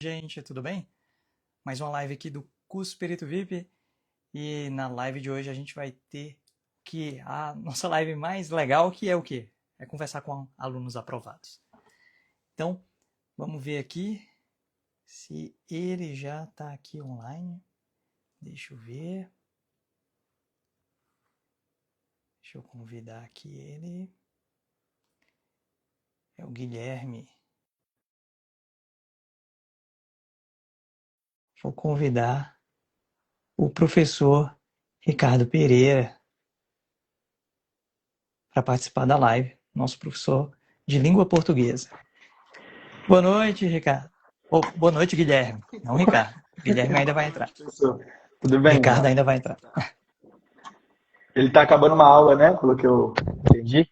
Gente, tudo bem? Mais uma live aqui do curso Perito VIP e na live de hoje a gente vai ter que a nossa live mais legal, que é o quê? É conversar com alunos aprovados. Então, vamos ver aqui se ele já está aqui online. Deixa eu ver. Deixa eu convidar aqui ele. É o Guilherme. Vou convidar o professor Ricardo Pereira para participar da live, nosso professor de língua portuguesa. Boa noite, Ricardo. Boa noite, Guilherme. Não, Ricardo. Guilherme ainda vai entrar. Professor, tudo bem? Ricardo ainda vai entrar. Ele está acabando uma aula, né? Pelo que eu entendi.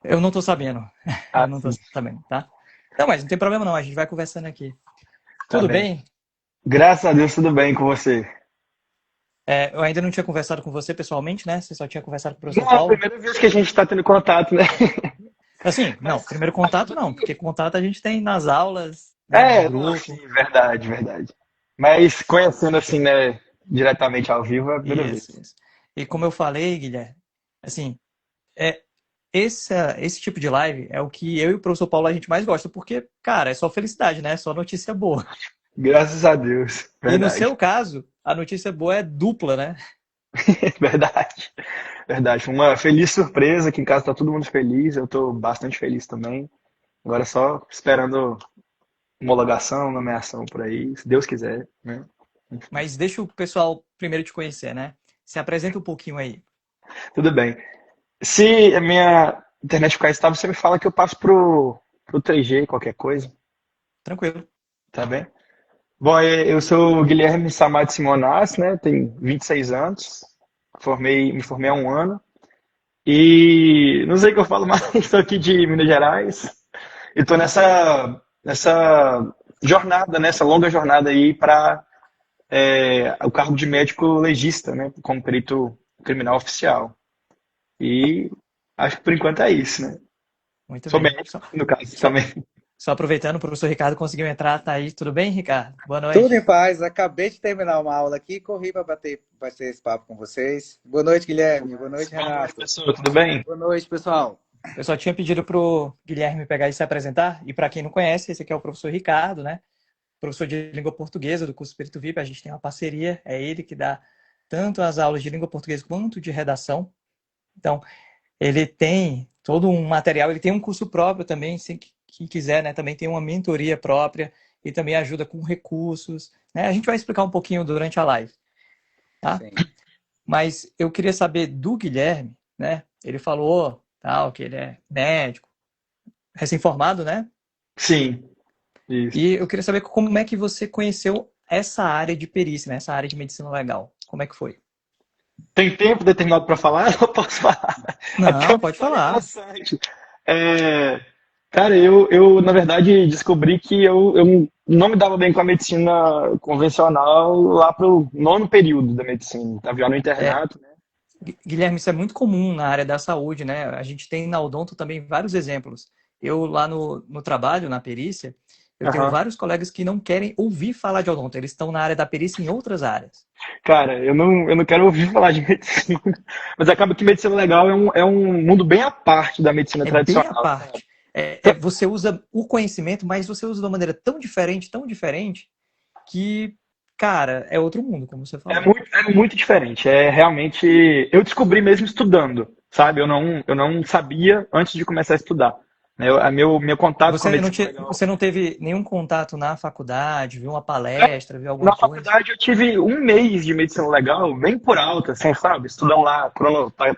Eu não estou sabendo. Eu Ah, não estou sim. sabendo, tá? Não, mas não tem problema não. A gente vai conversando aqui. Tá Tudo bem. bem? Graças a Deus, tudo bem com você. Eu ainda não tinha conversado com você pessoalmente, né? Você só tinha conversado com o professor Não é a Paulo. primeira vez que a gente está tendo contato, né? Assim, não, primeiro Mas contato tudo não, bem. porque contato a gente tem nas aulas, né, no Não, sim, grupo. verdade, verdade. Mas conhecendo assim, né, diretamente ao vivo é a primeira vez. Isso. E como eu falei, Guilherme, assim, é, esse tipo de live é o que eu e o professor Paulo a gente mais gosta, porque, cara, é só felicidade, né? É só notícia boa. Graças a Deus, E no verdade. seu caso, a notícia boa é dupla, né? Verdade, verdade. Foi uma feliz surpresa, aqui em casa tá todo mundo feliz, eu tô bastante feliz também. Agora só esperando homologação, nomeação por aí, se Deus quiser, né? Mas deixa o pessoal primeiro te conhecer, né? Se apresenta um pouquinho aí. Tudo bem. Se a minha internet ficar estável, você me fala que eu passo pro 3G, qualquer coisa, Tranquilo. tá bem? Bom, eu sou o Guilherme Samad Simonas, né? Tenho 26 anos, me formei há um ano. E não sei o que eu falo mais, estou aqui de Minas Gerais e estou nessa jornada, nessa longa jornada aí para o cargo de médico legista, né? Como perito criminal oficial. E acho que por enquanto é isso, né? Muito Sou bem. médico, no caso, Só, também. só aproveitando, o professor Ricardo conseguiu entrar, tá aí. Tudo bem, Ricardo? Boa Tudo em noite. paz, acabei de terminar uma aula aqui e corri para bater esse papo com vocês. Boa noite, Guilherme. Boa noite, Boa noite, Renato. pessoal, tudo bem? Boa noite, pessoal. Eu só tinha pedido pro Guilherme pegar e se apresentar. E para quem não conhece, esse aqui é o professor Ricardo, né? Professor de língua portuguesa do curso Perito VIP. A gente tem uma parceria. É ele que dá tanto as aulas de língua portuguesa quanto de redação. Então, ele tem todo um material, ele tem um curso próprio também, se quem quiser, né? Também tem uma mentoria própria e também ajuda com recursos, né? A gente vai explicar um pouquinho durante a live, tá? Sim. Mas eu queria saber do Guilherme, né? Ele falou, tal, que ele é médico, recém-formado, né? Sim, isso. E eu queria saber como é que você conheceu essa área de perícia, né? Essa área de medicina legal. Como é que foi? Tem tempo determinado para falar? Eu posso falar. É porque é Não, uma pode história falar. interessante. É, cara, eu, na verdade, descobri que eu não me dava bem com a medicina convencional lá pro nono período da medicina. Estava já no É, internato, né? Guilherme, isso é muito comum na área da saúde, né? A gente tem na Odonto também vários exemplos. Eu lá no trabalho, na perícia, eu tenho Aham. vários colegas que não querem ouvir falar de odonto. Eles estão na área da perícia em outras áreas. Cara, eu não quero ouvir falar de medicina, mas acaba que medicina legal é um mundo bem à parte da medicina É bem à tradicional, sabe? parte. Você usa o conhecimento, mas você usa de uma maneira tão diferente, que, cara, é outro mundo, como você É falou. muito, é muito diferente. É realmente. Eu descobri mesmo estudando, sabe? Eu não sabia antes de começar a estudar. Meu contato com a medicina legal. Você não teve nenhum contato na faculdade, viu uma palestra, viu alguma Na coisa? faculdade eu tive um mês de medicina legal, bem por alto, assim, sabe? Estudando lá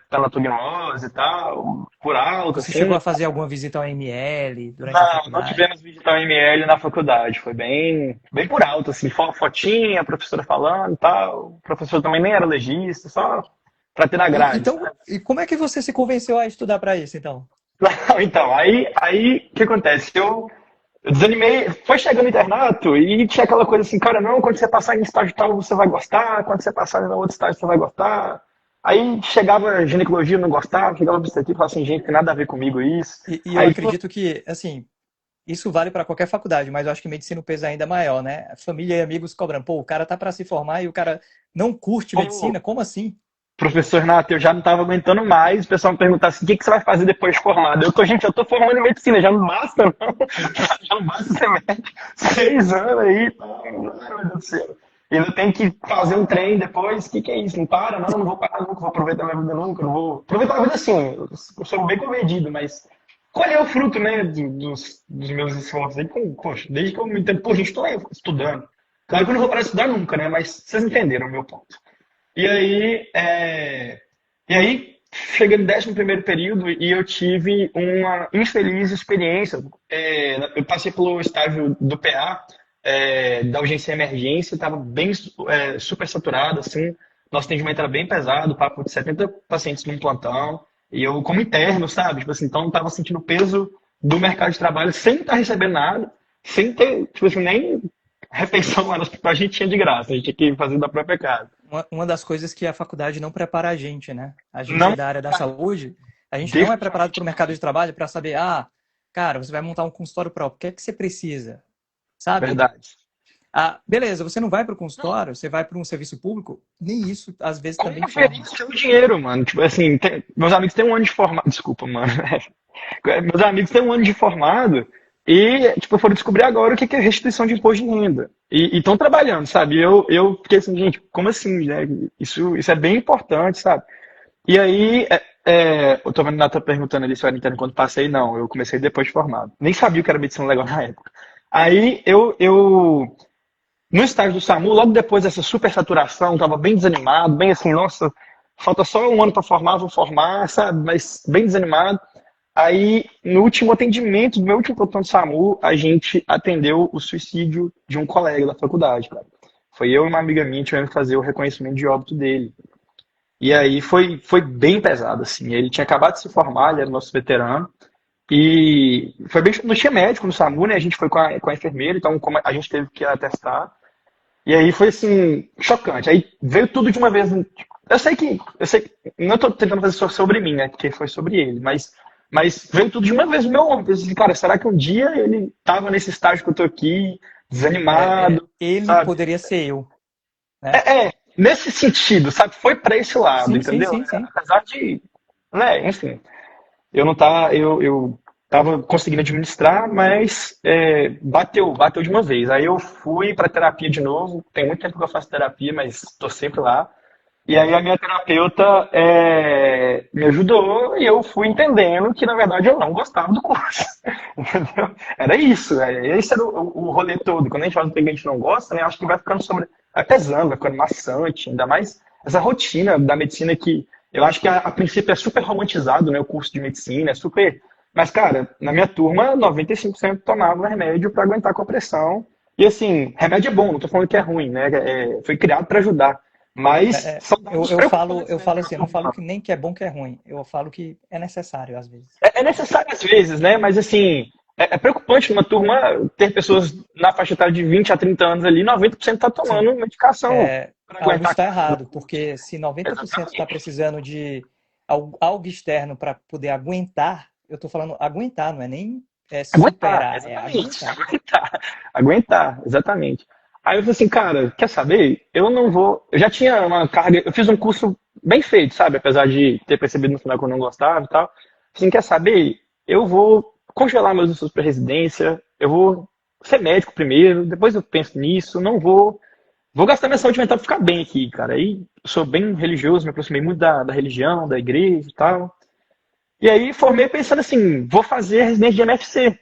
tanatognose e tal, por alto, Você chegou assim. a fazer alguma visita ao ML durante a Não faculdade? tivemos visitar o ML na faculdade, foi bem por alto, assim, fotinha, a professora falando e tal. O professor também nem era legista, só pra ter na grade, Então, sabe? e como é que você se convenceu a estudar para isso, então? Então, aí o que acontece? Eu desanimei, foi chegando no internato e tinha aquela coisa assim, cara, não, quando você passar em estágio tal você vai gostar, quando você passar em outro estágio você vai gostar. Aí chegava ginecologia, eu não gostava, chegava obstetrícia e falava assim, gente, tem nada a ver comigo isso. E eu Aí, acredito que, assim, isso vale para qualquer faculdade, mas eu acho que medicina o peso é ainda maior, né? Família e amigos cobram, pô, o cara tá para se formar e o cara não curte Pô, medicina, como assim? professor Renato, eu já não estava aguentando mais. O pessoal me perguntar assim, o que que você vai fazer depois de formado? Gente, eu tô formando em medicina, já não basta, não. Já não basta ser médico. 6 anos aí, pô, ai, meu Deus do céu. E ainda tem que fazer um trem depois. O que que é isso? Não para? Não, não vou parar nunca, vou aproveitar minha vida nunca, não vou. Aproveitar a vida assim, eu sou bem comedido, mas colher o fruto, né, dos meus esforços aí, poxa, desde que eu me entendo, pô, gente, estou estudando. Claro que eu não vou parar de estudar nunca, né, mas vocês entenderam o meu ponto. E aí, cheguei no 11º período e eu tive uma infeliz experiência. Eu passei pelo estágio do PA, da urgência e emergência, estava bem super saturado, assim. Nosso atendimento era bem pesado, papo de 70 pacientes num plantão. E eu, como interno, sabe? Tipo assim, então eu estava sentindo o peso do mercado de trabalho sem estar recebendo nada, sem ter, tipo assim, nem refeição lá no hospital a gente tinha de graça, a gente tinha que fazer da própria casa. Uma das coisas que a faculdade não prepara a gente, né? A gente Não, é da área da saúde, a gente não é preparado para o definitivamente mercado de trabalho para saber, ah, cara, você vai montar um consultório próprio, o que é que você precisa? Sabe? verdade. Ah, beleza, você não vai para o consultório, você vai para um serviço público, nem isso às vezes Como também conferir forma. seu dinheiro, mano? Tipo assim, meus amigos têm um ano de formado. Desculpa, mano. Meus amigos têm um ano de formado e, tipo, foram descobrir agora o que é restituição de imposto de renda. E estão trabalhando, sabe? Eu fiquei assim, gente, como assim, né? Isso é bem importante, sabe? E aí, eu tô vendo o Nata perguntando ali se eu era interno quando passei. Não, eu comecei depois de formado. Nem sabia o que era medicina legal na época. Aí, no estágio do SAMU, logo depois dessa supersaturação, estava bem desanimado, bem assim, nossa, falta só um ano para formar, vou formar, sabe? Mas bem desanimado. Aí, no último atendimento, do meu último plantão do SAMU, a gente atendeu o suicídio de um colega da faculdade, cara. Foi eu e uma amiga minha tivemos que fazer o reconhecimento de óbito dele. E aí foi bem pesado, assim. Ele tinha acabado de se formar, ele era nosso veterano. E foi bem, não tinha médico no SAMU, né? A gente foi com a enfermeira, então como a gente teve que atestar. E aí foi assim, chocante. Aí veio tudo de uma vez. Eu sei que, não estou tentando fazer só sobre mim, né? Porque foi sobre ele, mas veio tudo de uma vez no meu ombro. Eu pensei, assim, cara, será que um dia ele estava nesse estágio que eu tô aqui, desanimado, Ele sabe? poderia ser eu, né? Nesse sentido, sabe? Foi para esse lado, Sim, sim, entendeu? sim, sim. Apesar de, né, enfim, eu tava conseguindo administrar, mas bateu de uma vez. Aí eu fui para terapia de novo. Tem muito tempo que eu faço terapia, mas estou sempre lá. E aí a minha terapeuta me ajudou e eu fui entendendo que, na verdade, eu não gostava do curso. Entendeu? Era isso. Esse era o rolê todo. Quando a gente faz um trem que a gente não gosta, né, acho que vai pesando, vai ficando maçante, ainda mais essa rotina da medicina que eu acho que a princípio é super romantizado, né, o curso de medicina, é super. Mas, cara, na minha turma, 95% tomava remédio para aguentar com a pressão. E assim, remédio é bom, não tô falando que é ruim, né? Foi criado para ajudar. Mas são Eu, dados eu falo, preocupantes, eu né, falo para a assim, eu não falo turma. que nem que é bom que é ruim. Eu falo que é necessário às vezes. É necessário às vezes, né? Mas assim, é preocupante numa turma ter pessoas na faixa etária de 20 a 30 anos ali, 90% tá Sim, tomando medicação para algo aguentar a está carga do errado, curso. porque se 90% está Exatamente. precisando de algo externo para poder aguentar, eu estou falando aguentar, não é nem Aguentar, superar, é exatamente. aguentar. Aguentar, exatamente. Aí eu falei assim, cara, quer saber? Eu não vou. Eu já tinha uma carga. Eu fiz um curso bem feito, sabe? Apesar de ter percebido no final que eu não gostava e tal. Assim, quer saber? Eu vou congelar meus estudos para residência. Eu vou ser médico primeiro. Depois eu penso nisso. Não vou. Vou gastar minha saúde mental pra ficar bem aqui, cara. Aí eu sou bem religioso, me aproximei muito da religião, da igreja e tal. E aí formei pensando assim, vou fazer residência de MFC.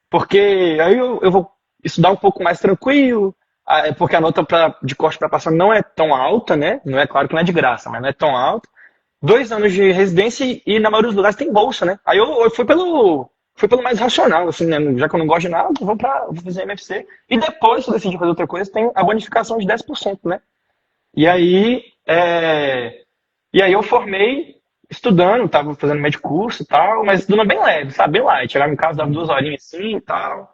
Porque aí eu vou estudar um pouco mais tranquilo, porque a nota de corte para passar não é tão alta, né? Não é claro que não é de graça, mas não é tão alta. 2 anos de residência e na maioria dos lugares tem bolsa, né? Aí eu fui pelo mais racional, assim, né? Já que eu não gosto de nada, vou fazer MFC. E depois, se eu decidir fazer outra coisa, tem a bonificação de 10%, né? E aí, eu formei estudando, tava fazendo médio curso e tal, mas estudando bem leve, sabe? Bem light. Chegava em casa, dava 2 horinhas assim e tal.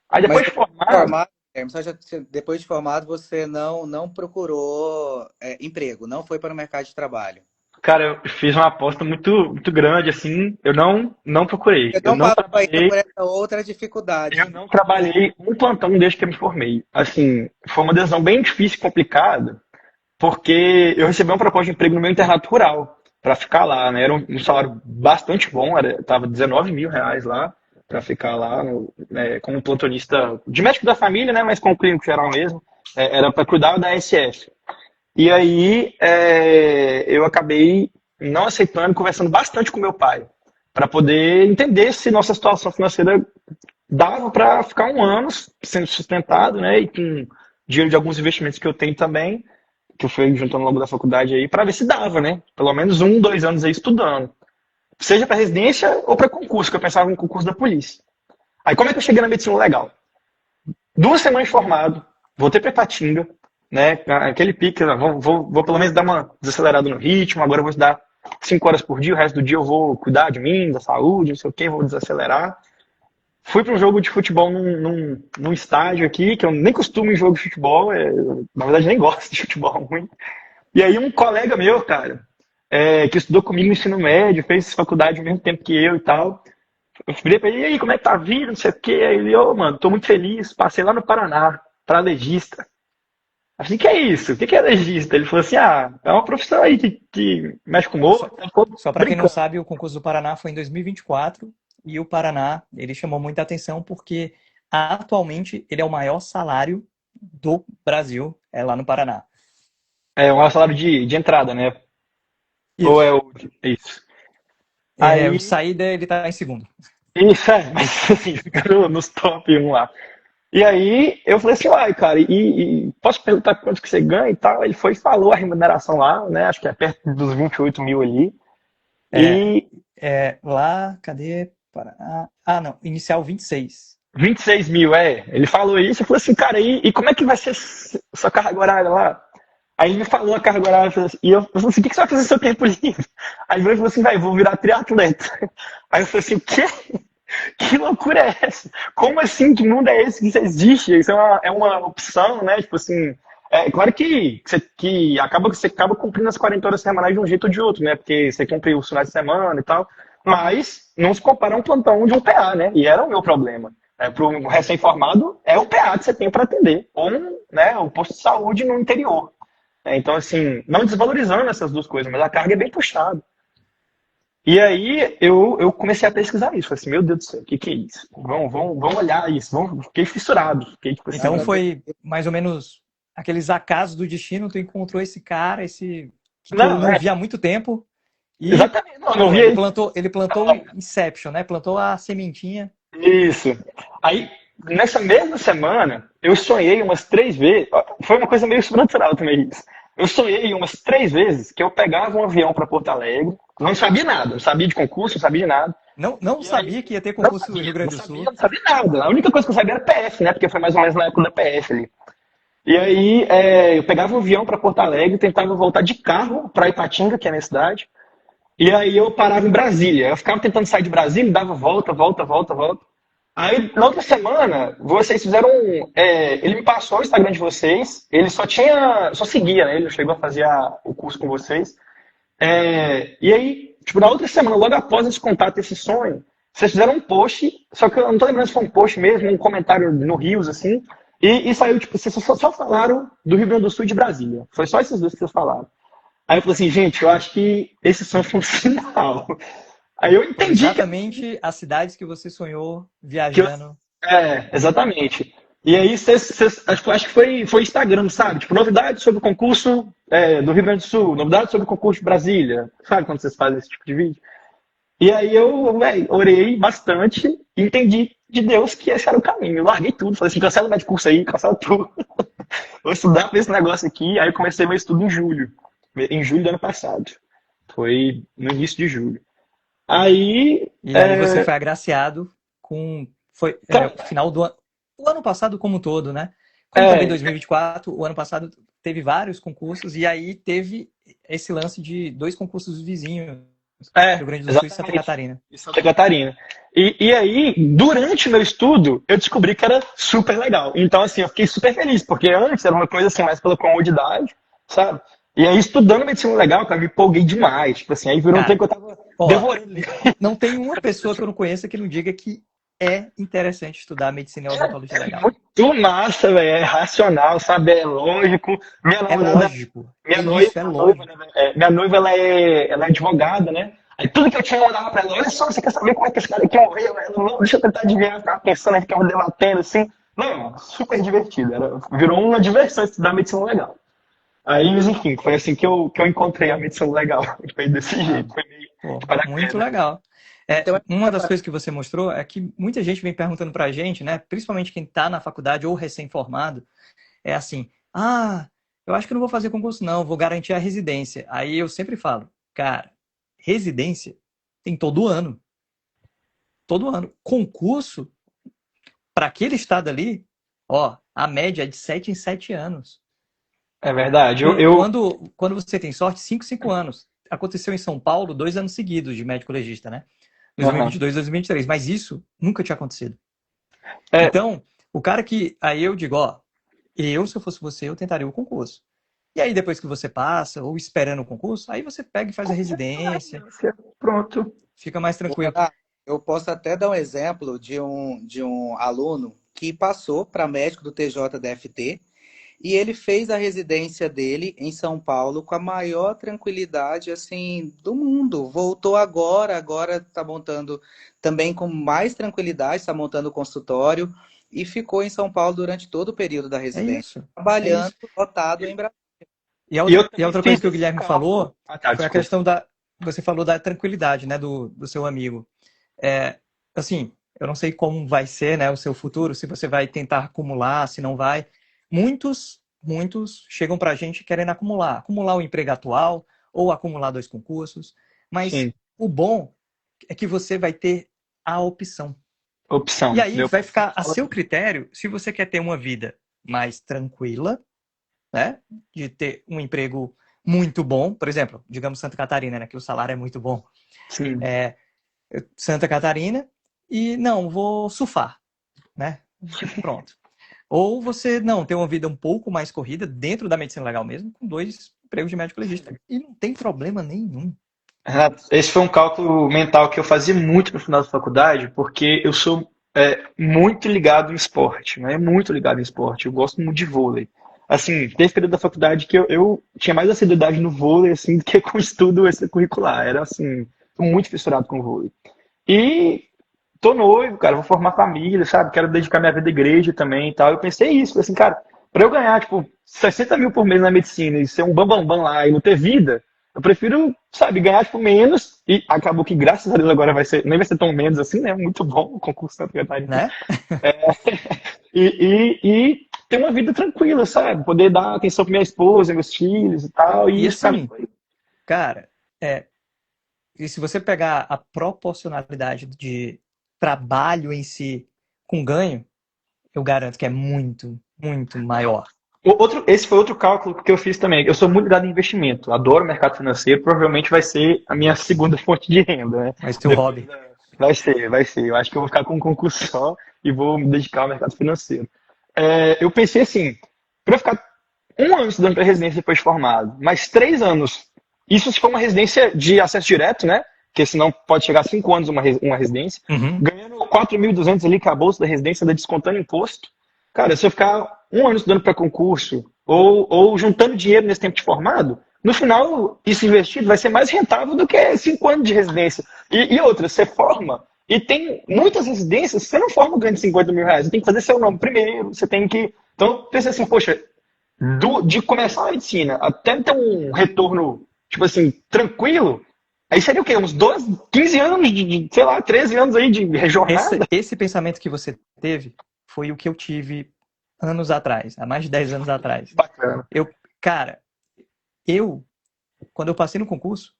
Aí Mas depois de depois de formado, formado, depois de formado você não procurou emprego, não foi para o mercado de trabalho. Cara, eu fiz uma aposta muito grande, assim. Eu não procurei. Eu Eu não não passo ainda trabalhei. por essa outra Eu dificuldade. não trabalhei um plantão desde que eu me formei. Assim, foi uma decisão bem difícil e complicada, porque eu recebi uma proposta de emprego no meu internato rural, para ficar lá, né? Era um salário bastante bom, tava R$ 19.000 lá, para ficar lá como plantonista de médico da família, né? Mas como clínico geral mesmo. Era para cuidar da SF. E aí eu acabei não aceitando, conversando bastante com meu pai, para poder entender se nossa situação financeira dava para ficar um ano sendo sustentado, né? E com dinheiro de alguns investimentos que eu tenho também, que eu fui juntando ao longo da faculdade aí, para ver se dava, né? Pelo menos 1, 2 anos aí estudando. Seja para residência ou para concurso, que eu pensava no concurso da polícia. Aí como é que eu cheguei na medicina legal? 2 semanas formado, voltei para Ipatinga, né? Aquele pique, né? Vou pelo menos dar uma desacelerada no ritmo, agora eu vou estudar 5 horas por dia, o resto do dia eu vou cuidar de mim, da saúde, não sei o que, vou desacelerar. Fui para um jogo de futebol num estádio aqui, que eu nem costumo em jogo de futebol, na verdade nem gosto de futebol ruim. E aí um colega meu, cara, que estudou comigo no ensino médio, fez faculdade ao mesmo tempo que eu e tal, eu virei pra ele, e aí, como é que tá a vida, não sei o quê. Aí ele, mano, tô muito feliz, passei lá no Paraná, pra legista. Eu falei, que é isso? O que é legista? Ele falou assim, é uma profissão aí que mexe com Só, morto. só para quem não sabe, o concurso do Paraná foi em 2024 e o Paraná, ele chamou muita atenção porque atualmente ele é o maior salário do Brasil, é lá no Paraná. É um salário de entrada, né? Ou Isso. é o... Isso. O Aí, saída, ele tá em segundo. isso mas assim, fica nos top 1 lá. E aí eu falei assim, uai, cara, e posso perguntar quanto que você ganha e tal? Ele foi e falou a remuneração lá, né? Acho que é perto dos 28 mil ali. É, E lá, cadê? Paraná? Não, inicial 26. 26 mil, Ele falou isso, eu falei assim, cara, e como é que vai ser sua carga horária lá? Aí ele me falou a carga horária, e eu falei assim, o que você vai fazer no seu tempo livre? Aí ele falou assim, vou virar triatleta. Aí eu falei assim, o quê? Que loucura é essa? Como assim? Que mundo é esse que isso existe? Isso é uma opção, né? Tipo assim, claro que você acaba cumprindo as 40 horas semanais de um jeito ou de outro, né? Porque você cumpre os finais de semana e tal, mas não se compara a um plantão de um PA, né? E era o meu problema. Para um recém-formado, é o PA que você tem para atender, ou um posto de saúde no interior. Então, assim, não desvalorizando essas duas coisas, mas a carga é bem puxada. E aí eu comecei a pesquisar isso. Falei assim, meu Deus do céu, o que é isso? Vamos olhar isso. Fiquei fissurado. Fiquei, tipo, assim, Então foi mais ou menos aqueles acasos do destino, tu encontrou esse cara, que tu não via há muito tempo, e exatamente, não vi ele plantou o Inception, né? Plantou a sementinha. Isso. Aí, nessa mesma semana, eu sonhei umas 3 vezes. Foi uma coisa meio sobrenatural também isso. Eu sonhei umas 3 vezes que eu pegava um avião para Porto Alegre. Não sabia nada. Não sabia de concurso, não sabia de nada. Não sabia que ia ter concurso no Rio Grande do Sul. Não sabia nada. A única coisa que eu sabia era PF, né? Porque foi mais ou menos na época da PF ali. E aí, eu pegava um avião para Porto Alegre, tentava voltar de carro para Ipatinga, que é a minha cidade. E aí eu parava em Brasília. Eu ficava tentando sair de Brasília, dava volta. Aí, na outra semana, vocês fizeram ele me passou o Instagram de vocês, ele só seguia, né? Ele não chegou a fazer o curso com vocês. E aí, tipo, na outra semana, logo após esse contato, esse sonho, vocês fizeram um post, só que eu não tô lembrando se foi um post mesmo, um comentário no Rios, assim, e saiu, tipo, vocês só falaram do Rio Grande do Sul e de Brasília. Foi só esses dois que vocês falaram. Aí eu falei assim, gente, eu acho que esse sonho foi um sinal. Aí eu entendi. Exatamente as cidades que você sonhou viajando. Exatamente. E aí, acho que foi Instagram, sabe? Tipo, novidades sobre o concurso do Rio Grande do Sul, novidades sobre o concurso de Brasília. Sabe quando vocês fazem esse tipo de vídeo? E aí eu, orei bastante e entendi de Deus que esse era o caminho. Eu larguei tudo, falei assim, cancela o curso aí, cancela tudo. Vou estudar pra esse negócio aqui. Aí eu comecei meu estudo em julho do ano passado. Foi no início de julho. Aí você foi agraciado com... Foi o final do ano. O ano passado como um todo, né? Como também 2024, o ano passado teve vários concursos e aí teve esse lance de 2 concursos vizinhos. Rio Grande do Sul e Santa Catarina. Santa Catarina. E aí, durante o meu estudo, eu descobri que era super legal. Então, assim, eu fiquei super feliz, porque antes era uma coisa assim, mais pela comodidade, sabe? E aí, estudando medicina legal, cara, me empolguei demais. Tipo assim, aí virou um Cara, tempo que eu tava ó, devorando. não tem uma pessoa que eu não conheça que não diga que é interessante estudar medicina e odontologia legal. Muito massa, velho. É racional, sabe? É lógico. Minha É namorada, lógico. É minha noiva, isso, é noiva, lógico. né, velho? Minha noiva, ela é advogada, né? Aí tudo que eu tinha eu mandava pra ela, olha só, você quer saber como é que esse cara aqui morreu? Ela, não, deixa eu tentar adivinhar, eu ficava pensando, aí ficava debatendo assim. Não, super divertido. Virou uma diversão estudar medicina legal. Aí, enfim, foi assim que eu encontrei a medicina legal. Foi desse Ah, jeito, foi meio pô, de muito paraquedas. legal. Então, Uma das coisas que você mostrou é que muita gente vem perguntando pra gente, né? Principalmente quem está na faculdade ou recém-formado, é assim: ah, eu acho que não vou fazer concurso, não, vou garantir a residência. Aí eu sempre falo, cara, residência tem todo ano. Todo ano. Concurso, para aquele estado ali, ó, a média é de 7 em 7 anos. É verdade. Quando você tem sorte, 5 anos. Aconteceu em São Paulo 2 anos seguidos de médico legista, né? Aham. 2022, 2023. Mas isso nunca tinha acontecido. É, Então, o cara que. Aí eu digo, ó, se eu fosse você, eu tentaria o concurso. E aí, depois que você passa, ou esperando o concurso, aí você pega e faz a residência, pronto. fica mais ô, tranquilo. Renato, eu posso até dar um exemplo de um aluno que passou para médico do TJDFT e ele fez a residência dele em São Paulo com a maior tranquilidade assim do mundo. Voltou agora está montando também com mais tranquilidade, está montando o consultório e ficou em São Paulo durante todo o período da É residência, isso. É trabalhando isso. lotado em Brasília. E eu E a também outra coisa fiz que o esse Guilherme cálculo. falou Ah, tá, foi a desculpa. questão da. Você falou da tranquilidade, né, do seu amigo. É, assim, eu não sei como vai ser, né, o seu futuro, se você vai tentar acumular, se não vai. Muitos chegam para a gente querendo acumular o emprego atual ou acumular 2 concursos. Mas Sim, o bom é que você vai ter a opção. E opção. aí Meu vai pai ficar sempre a fala seu isso. critério se você quer ter uma vida mais tranquila, né? De ter um emprego muito bom, por exemplo, digamos Santa Catarina, né? Que o salário é muito bom. Sim. Santa Catarina e não, vou surfar, né? Pronto. Ou você não ter uma vida um pouco mais corrida dentro da medicina legal mesmo, com 2 empregos de médico legista. E não tem problema nenhum. Renato, esse foi um cálculo mental que eu fazia muito no final da faculdade, porque eu sou muito ligado em esporte, né? Muito ligado em esporte. Eu gosto muito de vôlei. Assim, teve período da faculdade que eu tinha mais assiduidade no vôlei assim, do que com o estudo extracurricular. Era assim, muito fissurado com o vôlei. E tô noivo, cara, vou formar família, sabe? Quero dedicar minha vida à igreja também e tal. Eu pensei isso, falei assim, cara, pra eu ganhar, tipo, 60 mil por mês na medicina e ser um bambambam lá e não ter vida, eu prefiro, sabe, ganhar, tipo, menos. E acabou que, graças a Deus, agora nem vai ser tão menos assim, né? Muito bom o concurso Santa Catarina. Né? E ter uma vida tranquila, sabe? Poder dar atenção pra minha esposa, meus filhos e tal. E E isso pra mim assim, foi. cara, e se você pegar a proporcionalidade de trabalho em si com ganho, eu garanto que é muito, muito maior. Esse foi outro cálculo que eu fiz também. Eu sou muito ligado em investimento, adoro o mercado financeiro, provavelmente vai ser a minha segunda fonte de renda, né? Mas seu Depois hobby, vai ser, vai ser. Eu acho que eu vou ficar com um concurso só e vou me dedicar ao mercado financeiro. Eu pensei assim, para eu ficar um ano estudando para residência depois de formado, mais 3 anos, isso se for uma residência de acesso direto, né? Porque senão pode chegar a 5 anos uma residência, uhum, ganhando 4.200 ali com a bolsa da residência, ainda descontando imposto. Cara, se eu ficar um ano estudando para concurso ou juntando dinheiro nesse tempo de formado, no final, isso investido vai ser mais rentável do que 5 anos de residência. E outra, você forma, e tem muitas residências, você não forma ganhando 50 mil reais, você tem que fazer seu nome primeiro, você tem que. Então, pensa assim, poxa, de começar a medicina até ter um retorno, tipo assim, tranquilo, aí seria o quê? Uns 12, 15 anos sei lá, 13 anos aí de jornada? esse pensamento que você teve foi o que eu tive anos atrás, há mais de 10 anos atrás. Bacana. Cara, eu, quando eu passei no concurso,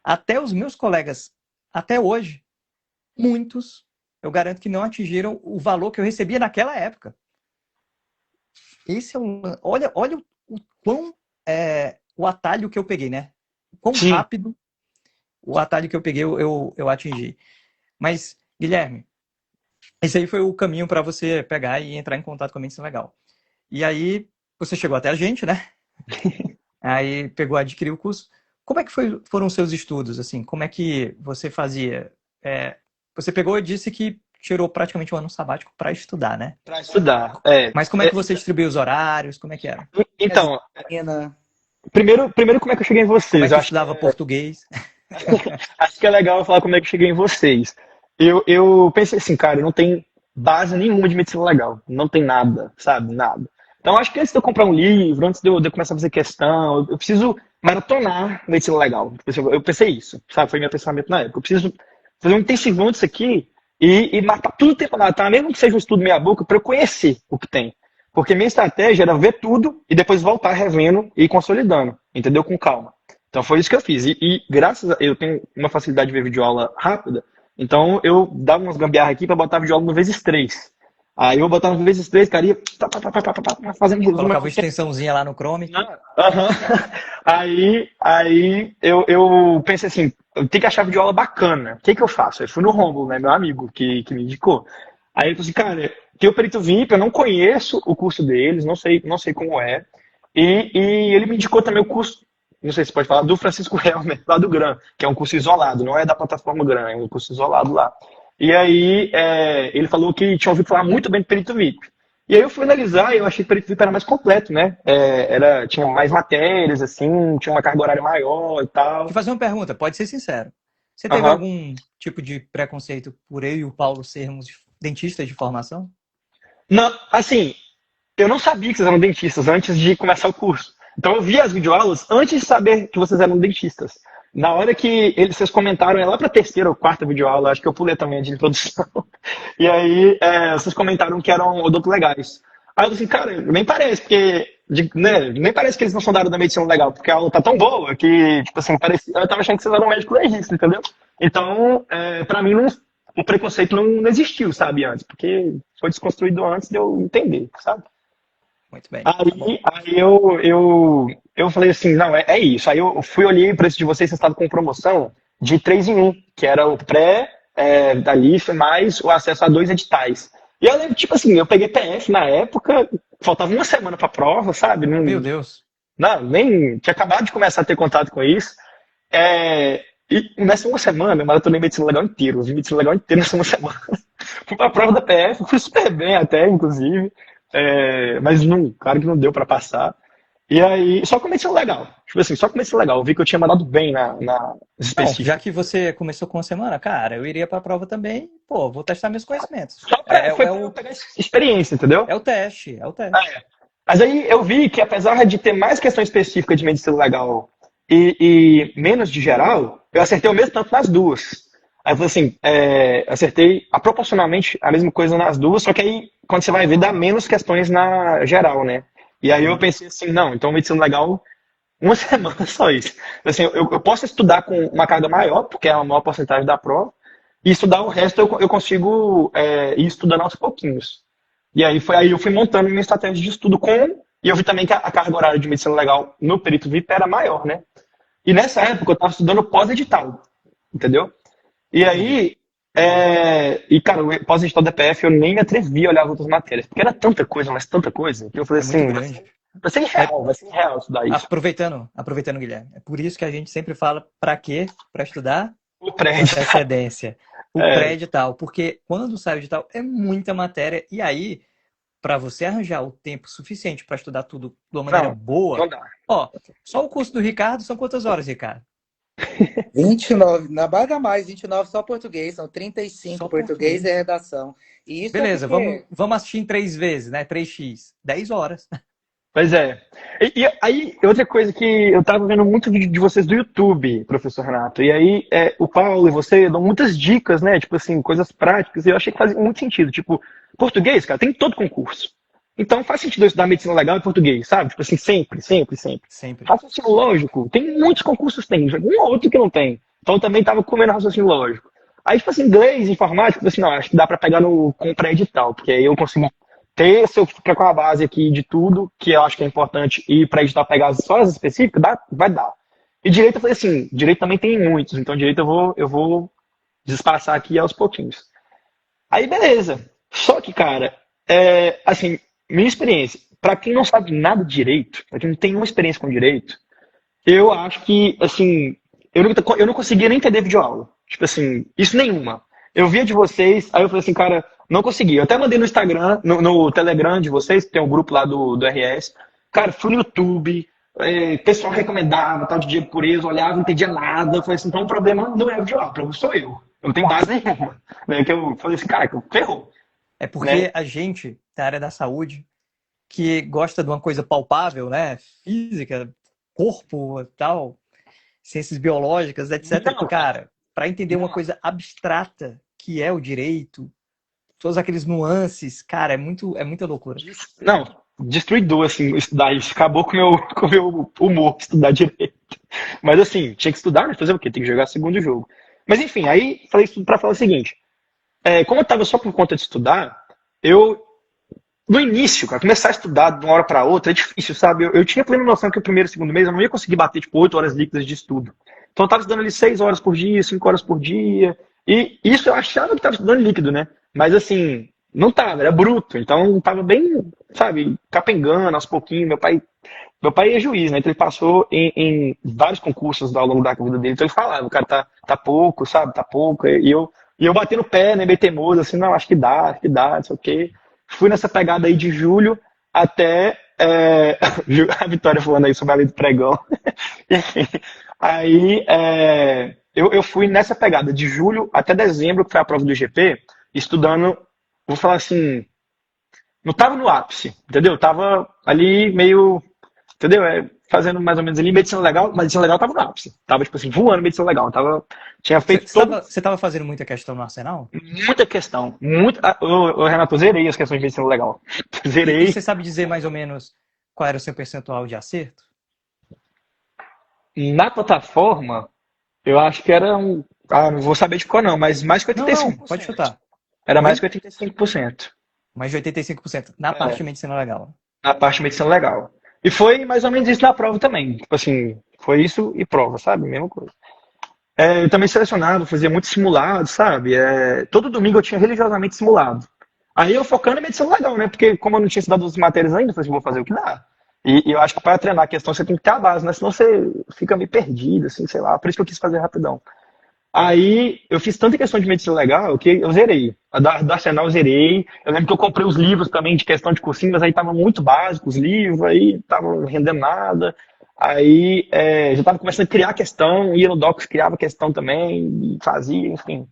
até os meus colegas, até hoje, muitos, eu garanto que não atingiram o valor que eu recebia naquela época. Esse é um. Olha o quão. O atalho que eu peguei, né? O quão Sim. rápido o atalho que eu peguei eu atingi. Mas, Guilherme, esse aí foi o caminho para você pegar e entrar em contato com a Medicina Legal. E aí, você chegou até a gente, né? Aí pegou, adquiriu o curso. Como é que foram os seus estudos, assim? Como é que você fazia? Você pegou e disse que tirou praticamente um ano sabático para estudar, né? Para estudar. Mas como é que você distribuiu os horários? Como é que era? Então, Menina, primeiro como é que eu cheguei em Como é vocês? que estudava português? Acho que é legal eu falar como é que eu cheguei em vocês. Eu pensei assim, cara, não tem base nenhuma de medicina legal. Não tem nada, sabe? Nada. Então, acho que antes de eu comprar um livro, antes de eu começar a fazer questão, eu preciso maratonar medicina legal. Tipo assim, eu pensei isso, sabe? Foi meu pensamento na época. Eu preciso fazer um intensivão disso aqui e matar tudo o tempo lá, tá? Mesmo que seja um estudo meia boca, para eu conhecer o que tem. Porque minha estratégia era ver tudo e depois voltar revendo e consolidando, entendeu? Com calma. Então foi isso que eu fiz. E graças a eu tenho uma facilidade de ver videoaula rápida, então eu dava umas gambiarra aqui para botar videoaula no vezes 3. Aí eu botava no vezes 3, cara, ia fazendo resumo. Colocava uma extensãozinha lá no Chrome. Aham. Aí eu pensei assim, eu tenho que achar videoaula bacana. O que eu faço? Aí fui no Romulo, né, meu amigo, que me indicou. Aí eu falei assim, cara, tem o Perito VIP, eu não conheço o curso deles, não sei como é. E ele me indicou também o curso, não sei se pode falar, do Francisco Helmer, lá do GRAM, que é um curso isolado, não é da plataforma GRAM, é um curso isolado lá. E aí ele falou que tinha ouvido falar muito bem do Perito VIP. E aí eu fui analisar e eu achei que o Perito VIP era mais completo, né? Tinha mais matérias, assim, tinha uma carga horária maior e tal. Te fazer uma pergunta, pode ser sincero. Você teve Aham. algum tipo de preconceito por eu e o Paulo sermos dentistas de formação? Não, assim, eu não sabia que vocês eram dentistas antes de começar o curso. Então eu vi as videoaulas antes de saber que vocês eram dentistas. Na hora que vocês comentaram, lá para a terceira ou quarta videoaula, acho que eu pulei também a de introdução. E aí vocês comentaram que eram odontolegais. Aí eu falei assim, cara, nem parece, porque né, nem parece que eles não são da área da medicina legal, porque a aula tá tão boa que, tipo assim, eu tava achando que vocês eram médico legista, entendeu? Então, para mim, o preconceito não existiu, sabe, antes, porque foi desconstruído antes de eu entender, sabe? Muito bem, tá bom. Aí eu falei assim, não, é isso. Aí eu fui, olhei o preço de vocês, vocês estavam com promoção de 3 em 1, que era o pré da LIF mais o acesso a 2 editais. E eu lembro, tipo assim, eu peguei PF na época, faltava uma semana pra prova, sabe? Meu Deus. Não, nem tinha acabado de começar a ter contato com isso. E nessa uma semana, eu maratonei medicina legal inteiro, eu vi medicina legal inteiro nessa uma semana. Fui pra prova da PF, fui super bem até, inclusive. Mas claro que não deu pra passar. E aí, só com medicina legal. Tipo assim, só com medicina legal. Eu vi que eu tinha mandado bem nas Não, específicas. já que você começou com uma semana, cara, eu iria para a prova também, pô, vou testar meus conhecimentos. Foi pra eu pegar experiência, entendeu? É o teste, é o teste. Mas aí eu vi que apesar de ter mais questão específica de medicina legal e menos de geral, eu acertei o mesmo tanto nas duas. Aí eu falei assim, acertei proporcionalmente a mesma coisa nas duas, só que aí, quando você vai ver, dá menos questões na geral, né? E aí eu pensei assim, não, então medicina legal, uma semana só isso. Assim, eu posso estudar com uma carga maior, porque é a maior porcentagem da prova, e estudar o resto eu consigo ir estudando aos pouquinhos. E aí eu fui montando minha estratégia de estudo e eu vi também que a carga horária de medicina legal no Perito VIP era maior, né? E nessa época eu estava estudando pós-edital, entendeu? E aí, cara, o pós-edital da PF eu nem me atrevi a olhar as outras matérias, porque era tanta coisa, mas tanta coisa, que eu falei É assim, muito grande. vai ser irreal estudar isso. Aproveitando, Guilherme, é por isso que a gente sempre fala para quê? Para estudar O com prédio. antecedência. O pré-edital, porque quando sai o edital é muita matéria, e aí, para você arranjar o tempo suficiente para estudar tudo de uma maneira boa, não dá. ó, só o curso do Ricardo são quantas horas, Ricardo? 29, na Baga Mais, 29 só português, são 35 Só português português. e redação. E isso Beleza, é porque... vamos assistir em 3 vezes, né? 3x, 10 horas. Pois é. E aí, outra coisa que eu tava vendo muito vídeo de vocês do YouTube, professor Renato, e aí o Paulo e você dão muitas dicas, né? Tipo assim, coisas práticas, e eu achei que fazia muito sentido. Tipo, português, cara, tem todo concurso. Então faz sentido eu estudar medicina legal em português, sabe? Tipo assim, sempre. Sempre. Raciocínio lógico, tem muitos concursos, tem, um ou outro que não tem. Então eu também tava comendo raciocínio lógico. Aí, tipo assim, inglês, informática, assim, não, acho que dá pra pegar com pré-edital, porque aí eu consigo se eu ficar com a base aqui de tudo, que eu acho que é importante, e para editar pegar só as específicas, vai dar. E direito, eu falei assim, direito também tem muitos, então direito eu vou despassar aqui aos pouquinhos. Aí, beleza. Só que, cara, assim, minha experiência, para quem não sabe nada de direito, pra quem não tem uma experiência com direito, Eu acho que, assim, eu não conseguia nem entender videoaula. Tipo assim, isso nenhuma. Eu via de vocês, aí eu falei assim, cara, não consegui. Eu até mandei no Instagram, no Telegram de vocês, que tem um grupo lá do RS. Cara, fui no YouTube, pessoal recomendava, tal de dia por eles, olhava, não entendia nada. Eu falei assim, então o problema não é o videoaula, o problema sou eu. Eu não tenho base nenhuma. Né? Que eu falei assim, cara, que ferrou. É Né? porque a gente, da área da saúde, que gosta de uma coisa palpável, né? Física, corpo e tal, ciências biológicas, etc. Então, Cara, para entender uma coisa abstrata que é o direito, todos aqueles nuances, cara, é muita loucura. não, destruidor, assim, estudar isso. Acabou com o meu humor estudar direito. Mas assim, tinha que estudar, né? Fazer o quê? Tem que jogar segundo jogo. Mas enfim, aí falei isso tudo pra falar o seguinte. Como eu tava só por conta de estudar, eu, no início, cara, começar a estudar de uma hora pra outra é difícil, sabe? Eu tinha plena noção que o primeiro e o segundo mês eu não ia conseguir bater, tipo, 8 horas líquidas de estudo. Então eu tava estudando ali 6 horas por dia, 5 horas por dia. E isso eu achava que tava estudando líquido, né? Mas assim, não tava, era bruto. Então tava bem, sabe, capengando aos pouquinhos. Meu pai é juiz, né? Então ele passou em vários concursos ao longo da vida dele. Então ele falava, o cara tá pouco, sabe? Tá pouco. E eu bati no pé, né? Meio teimoso, assim, não, acho que dá, não sei o quê. Fui nessa pegada aí de julho até a Vitória falando aí sobre a lei do pregão. Aí eu fui nessa pegada de julho até dezembro, que foi a prova do GP, estudando, vou falar assim, não tava no ápice, entendeu? Tava ali meio, entendeu? Fazendo mais ou menos ali medicina legal tava no ápice. Tava, tipo assim, voando medicina legal. Tinha feito todo, Você estava fazendo muita questão no Arsenal? muita questão. Renato, eu zerei as questões de medicina legal. E Zerei. você sabe dizer mais ou menos qual era o seu percentual de acerto? Na plataforma, eu acho que era um. Ah, não vou saber de cor não, mas mais que Não, não, pode 85%. chutar. Era mais Oi? que 85%. Mais de 85% na parte de É, medicina legal. na parte de medicina legal. E foi mais ou menos isso na prova também. Tipo assim, foi isso e prova, sabe? Mesma coisa. Eu também selecionava, fazia muito simulado, sabe? Todo domingo eu tinha religiosamente simulado. Aí eu focando em medicina legal, né? Porque como eu não tinha estudado as matérias ainda, eu falei assim, vou fazer o que dá. E eu acho que para treinar a questão você tem que ter a base, né? Senão você fica meio perdido, assim, sei lá. Por isso que eu quis fazer rapidão. Aí eu fiz tanta questão de medicina legal que eu zerei. A da Arsenal eu zerei. Eu lembro que eu comprei os livros também de questão de cursinho, mas aí tava muito básico os livros, aí tava rendendo nada. Aí já tava começando a criar questão, ia no Docs, criava questão também, fazia, enfim.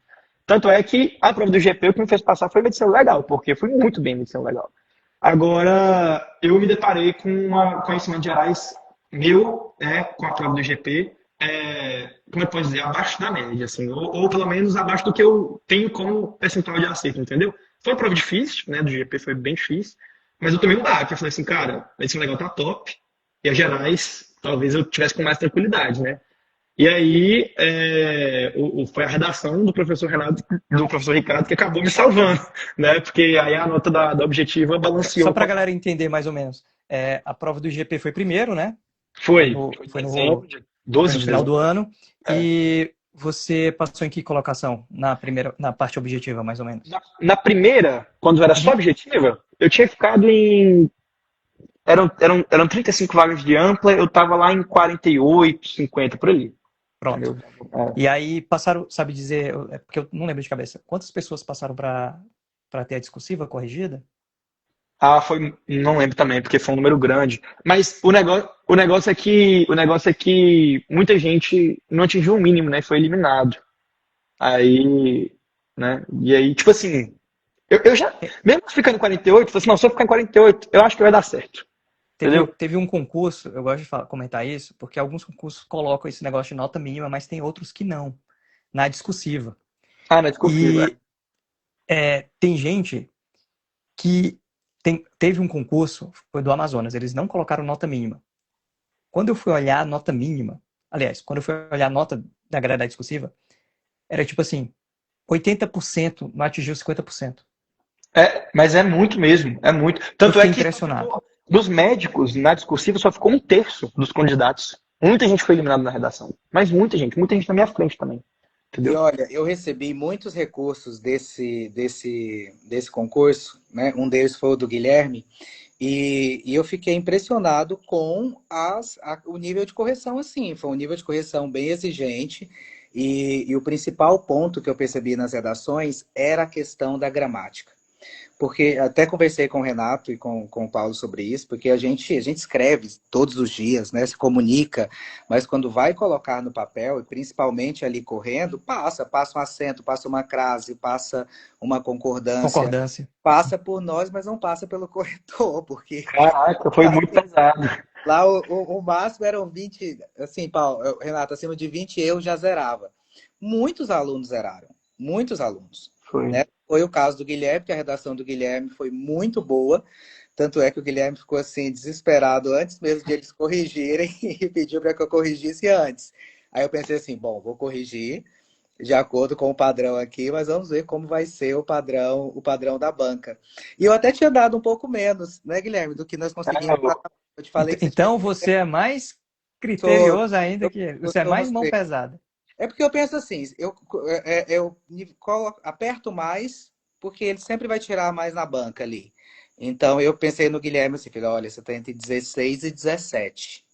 Tanto é que a prova do GP o que me fez passar foi medicina legal, porque eu fui muito bem em medicina legal. Agora, eu me deparei com um conhecimento gerais meu, com a prova do GP, como eu posso dizer, abaixo da média, assim, ou pelo menos abaixo do que eu tenho como percentual de acerto, entendeu? Foi uma prova difícil, né, do GP foi bem difícil, mas eu tomei um baque, eu falei assim, cara, medicina legal tá top, e as gerais, talvez eu tivesse com mais tranquilidade, né? E aí foi a redação do professor Renato, do professor Ricardo, que acabou me salvando, né? Porque aí a nota da objetiva Só balanceou. para a galera entender mais ou menos. A prova do GP foi primeiro, né? Foi Foi, no, foi foi dezembro, no, dia foi 12 no de final do dezembro. ano. É. E você passou em que colocação na primeira, na parte objetiva, mais ou menos? Na primeira, quando era só Uhum. objetiva, eu tinha ficado em. Eram 35 vagas de ampla, eu tava lá em 48, 50 por ali. Pronto. Entendeu? É. E aí passaram, sabe dizer, porque eu não lembro de cabeça, quantas pessoas passaram para ter a discursiva corrigida? Foi, não lembro também, porque foi um número grande. Mas o negócio é que muita gente não atingiu o mínimo, né? Foi eliminado. Aí, né? E aí, tipo assim, eu já, É, mesmo ficando em 48, eu falei assim, não, se eu ficar em 48, eu acho que vai dar certo. Entendeu? teve um concurso, eu gosto de comentar isso, porque alguns concursos colocam esse negócio de nota mínima, mas tem outros que não, na discursiva. Ah, não, discursiva. E tem gente que teve um concurso, foi do Amazonas, eles não colocaram nota mínima. Quando eu fui olhar a nota mínima, aliás, quando eu fui olhar a nota da grade discursiva, era tipo assim, 80% não atingiu 50%. Mas é muito mesmo, é muito. Eu Tanto é fiquei que impressionado. dos médicos, na discursiva, só ficou um terço dos candidatos. Muita gente foi eliminada na redação. Mas muita gente na minha frente também. E Entendeu? olha, eu recebi muitos recursos desse concurso, né? Um deles foi o do Guilherme. E eu fiquei impressionado com o nível de correção, assim. Foi um nível de correção bem exigente. E o principal ponto que eu percebi nas redações era a questão da gramática. Porque até conversei com o Renato e com o Paulo sobre isso, porque a gente escreve todos os dias, né? Se comunica, mas quando vai colocar no papel, e principalmente ali correndo, passa um acento, passa uma crase, passa uma concordância, Concordância. passa por nós, mas não passa pelo corretor, porque Caraca, foi muito pesado. lá o máximo eram 20, assim, Paulo, Renato, acima de 20 eu já zerava. Muitos alunos zeraram, muitos alunos, Foi. né? Foi o caso do Guilherme, que a redação do Guilherme foi muito boa, tanto é que o Guilherme ficou assim desesperado antes mesmo de eles corrigirem e pediu para que eu corrigisse antes. Aí eu pensei assim, bom, vou corrigir de acordo com o padrão aqui, mas vamos ver como vai ser o padrão da banca. E eu até tinha dado um pouco menos, né, Guilherme, do que nós conseguimos Caramba. passar. Eu te falei que você tinha Então você é mais Sou, criterioso ainda que ele. eu Você é sou mais mão você. pesada. É porque eu penso assim, eu aperto mais, porque ele sempre vai tirar mais na banca ali. Então eu pensei no Guilherme assim, falei, olha, você está entre 16 e 17.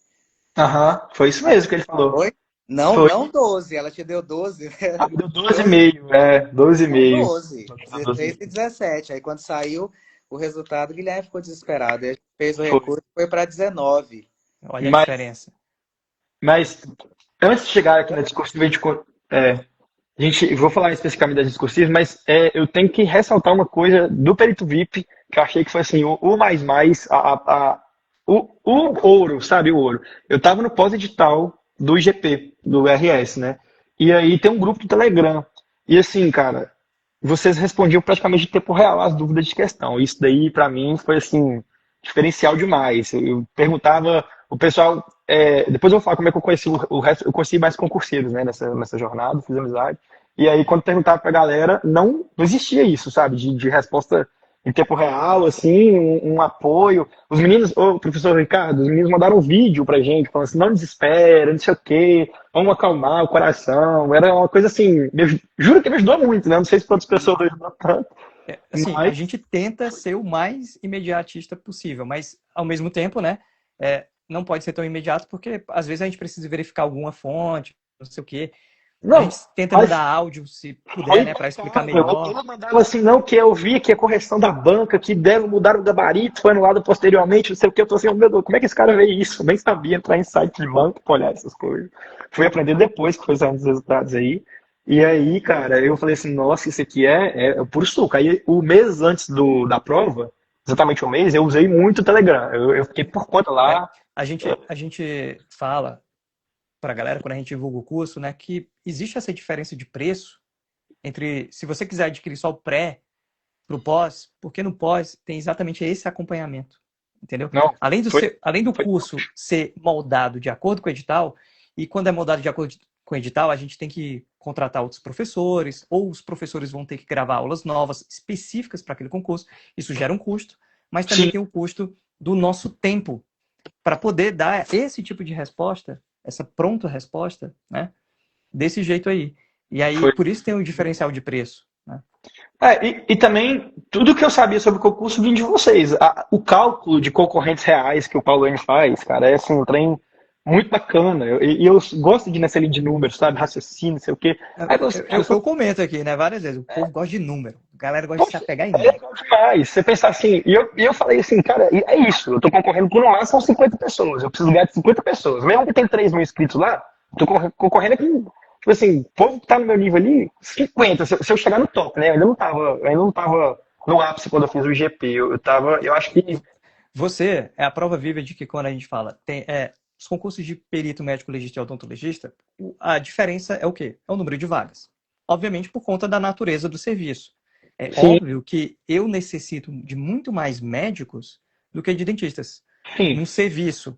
Aham, foi isso mesmo que ele falou. Foi? Não, Foi. não 12, ela te deu 12, né? Ah, me deu 12, 12,5, não 12,5. 12, Deu 16 e 12,5. 17. Aí quando saiu o resultado, o Guilherme ficou desesperado. Aí a gente fez o Foi. recurso e foi para 19. Olha a Mas, diferença. mas antes de chegar aqui na discursiva, vou falar especificamente das discursivas, mas eu tenho que ressaltar uma coisa do Perito VIP, que eu achei que foi assim, o mais, o ouro, sabe, o ouro. Eu tava no pós-edital do IGP, do RS, né? E aí tem um grupo do Telegram. E assim, cara, vocês respondiam praticamente em tempo real as dúvidas de questão. Isso daí, para mim, foi assim, diferencial demais. Eu perguntava, o pessoal. Depois eu vou falar como é que eu conheci o resto, eu conheci mais concurseiros, né, nessa jornada, fiz amizade. E aí, quando perguntava pra galera, não existia isso, sabe? De resposta em tempo real, assim, um apoio. Os meninos, ô, professor Ricardo, os meninos mandaram um vídeo pra gente, falando assim, não desespera, não sei o quê, vamos acalmar o coração. Era uma coisa assim, juro que me ajudou muito, né? Não sei se todas as pessoas ajudam tanto, Assim, a mas gente tenta ser o mais imediatista possível, mas ao mesmo tempo, né, não pode ser tão imediato porque às vezes a gente precisa verificar alguma fonte, não sei o quê. A não, gente tenta mas mandar áudio, se puder, foi né, para explicar impecável. melhor. Ele mandava assim, não, que eu vi que a correção da banca, que deve mudar o gabarito, foi anulado posteriormente, não sei o que. Eu tô assim, oh, meu Deus, como é que esse cara vê isso? Eu nem sabia entrar em site de banco pra olhar essas coisas. Fui aprender depois que foi saindo os resultados aí. E aí, cara, eu falei assim, nossa, isso aqui é puro suco. Aí, o mês antes da prova, exatamente um mês, eu usei muito o Telegram. Eu fiquei por conta É, lá. a gente fala para a galera, quando a gente divulga o curso, né, que existe essa diferença de preço entre, se você quiser adquirir só o pré para o pós, porque no pós tem exatamente esse acompanhamento, entendeu? Não, Além do foi curso ser moldado de acordo com o edital, e quando é moldado de acordo com o edital, a gente tem que contratar outros professores, ou os professores vão ter que gravar aulas novas, específicas para aquele concurso. Isso gera um custo, mas também sim, tem o custo do nosso tempo para poder dar esse tipo de resposta, essa pronta resposta, né? Desse jeito aí. E aí, foi. por isso tem um diferencial de preço, né? E também, tudo que eu sabia sobre o concurso vinha de vocês. O cálculo de concorrentes reais que o Paulo Henrique faz, cara, é assim, um trem muito bacana. Eu gosto de ir nessa linha de números, sabe? Raciocínio, não sei o quê. Aí você pensa, Eu comento aqui, né, várias vezes. O povo gosta de número. A galera gosta de se poxa, apegar em é número. legal demais. Você pensar assim, e eu falei assim, cara, é isso. Eu tô concorrendo por um lá, são 50 pessoas. Eu preciso ganhar de 50 pessoas. Mesmo que tem 3 mil inscritos lá, eu tô concorrendo aqui. Tipo assim, o povo que tá no meu nível ali, 50. Se eu chegar no top, né? Eu ainda não tava no ápice quando eu fiz o IGP. Eu acho que. Você é a prova viva de que quando a gente fala os concursos de perito médico legista e odontologista, a diferença é o quê? É o número de vagas. Obviamente por conta da natureza do serviço. É Sim, óbvio que eu necessito de muito mais médicos do que de dentistas. sim, Num serviço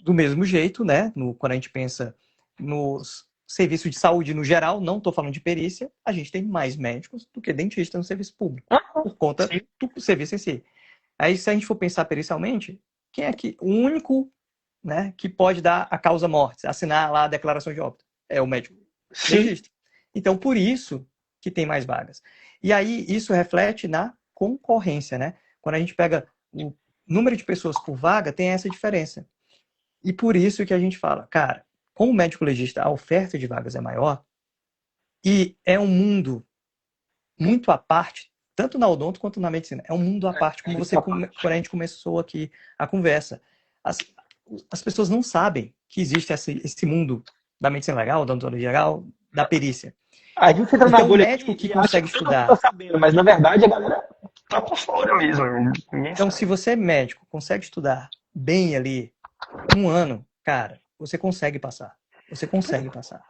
do mesmo jeito, né? Quando a gente pensa nos serviços de saúde no geral, não estou falando de perícia, a gente tem mais médicos do que dentistas no serviço público, por conta sim, do serviço em si. Aí, se a gente for pensar pericialmente, quem é que o único, né, que pode dar a causa morte, assinar lá a declaração de óbito? É o médico sim. legista. Então, por isso que tem mais vagas. E aí, isso reflete na concorrência, né? Quando a gente pega número de pessoas por vaga tem essa diferença. E por isso que a gente fala, cara, como médico legista, a oferta de vagas é maior e é um mundo muito à parte, tanto na odonto quanto na medicina. É um mundo à parte, como quando a gente começou aqui a conversa. As pessoas não sabem que existe esse mundo da medicina legal, da odontologia legal, da perícia. A gente entra na Então, o bolha médico que e acha consegue que todo mundo estudar. tá sabendo, mas na verdade a galera tá por fora mesmo. Ninguém Então, sabe. se você é médico, consegue estudar bem ali, um ano, cara, você consegue passar. Você consegue passar.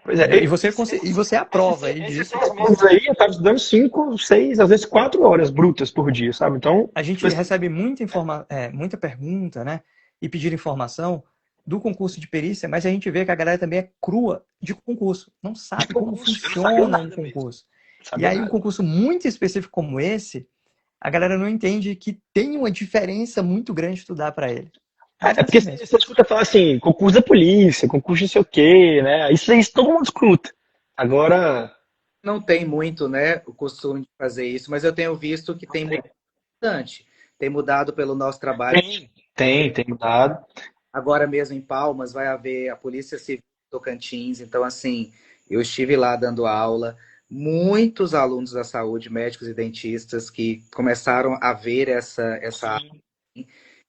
Pois Entendeu? é, E você aprova aí esses disso. 6 meses aí eu tava estudando 5, 6, às vezes 4 horas brutas por dia, sabe? Então, A gente tipo assim, recebe muita pergunta, né? E pedir informação do concurso de perícia, mas a gente vê que a galera também é crua de concurso. Não sabe como eu não sabia funciona um nada mesmo. concurso. Não E sabia aí, um nada. concurso muito específico como esse, a galera não entende que tem uma diferença muito grande estudar para ele. Pode É porque fazer você mesmo. escuta falar assim, concurso da polícia, concurso não sei o quê, né? Isso todo mundo escuta. Agora, Não tem muito, né, o costume de fazer isso, mas eu tenho visto que tem mudado bastante. Tem mudado pelo nosso trabalho. tem mudado. Agora mesmo em Palmas vai haver a Polícia Civil de Tocantins. Então, assim, eu estive lá dando aula. Muitos alunos da saúde, médicos e dentistas, que começaram a ver essa área.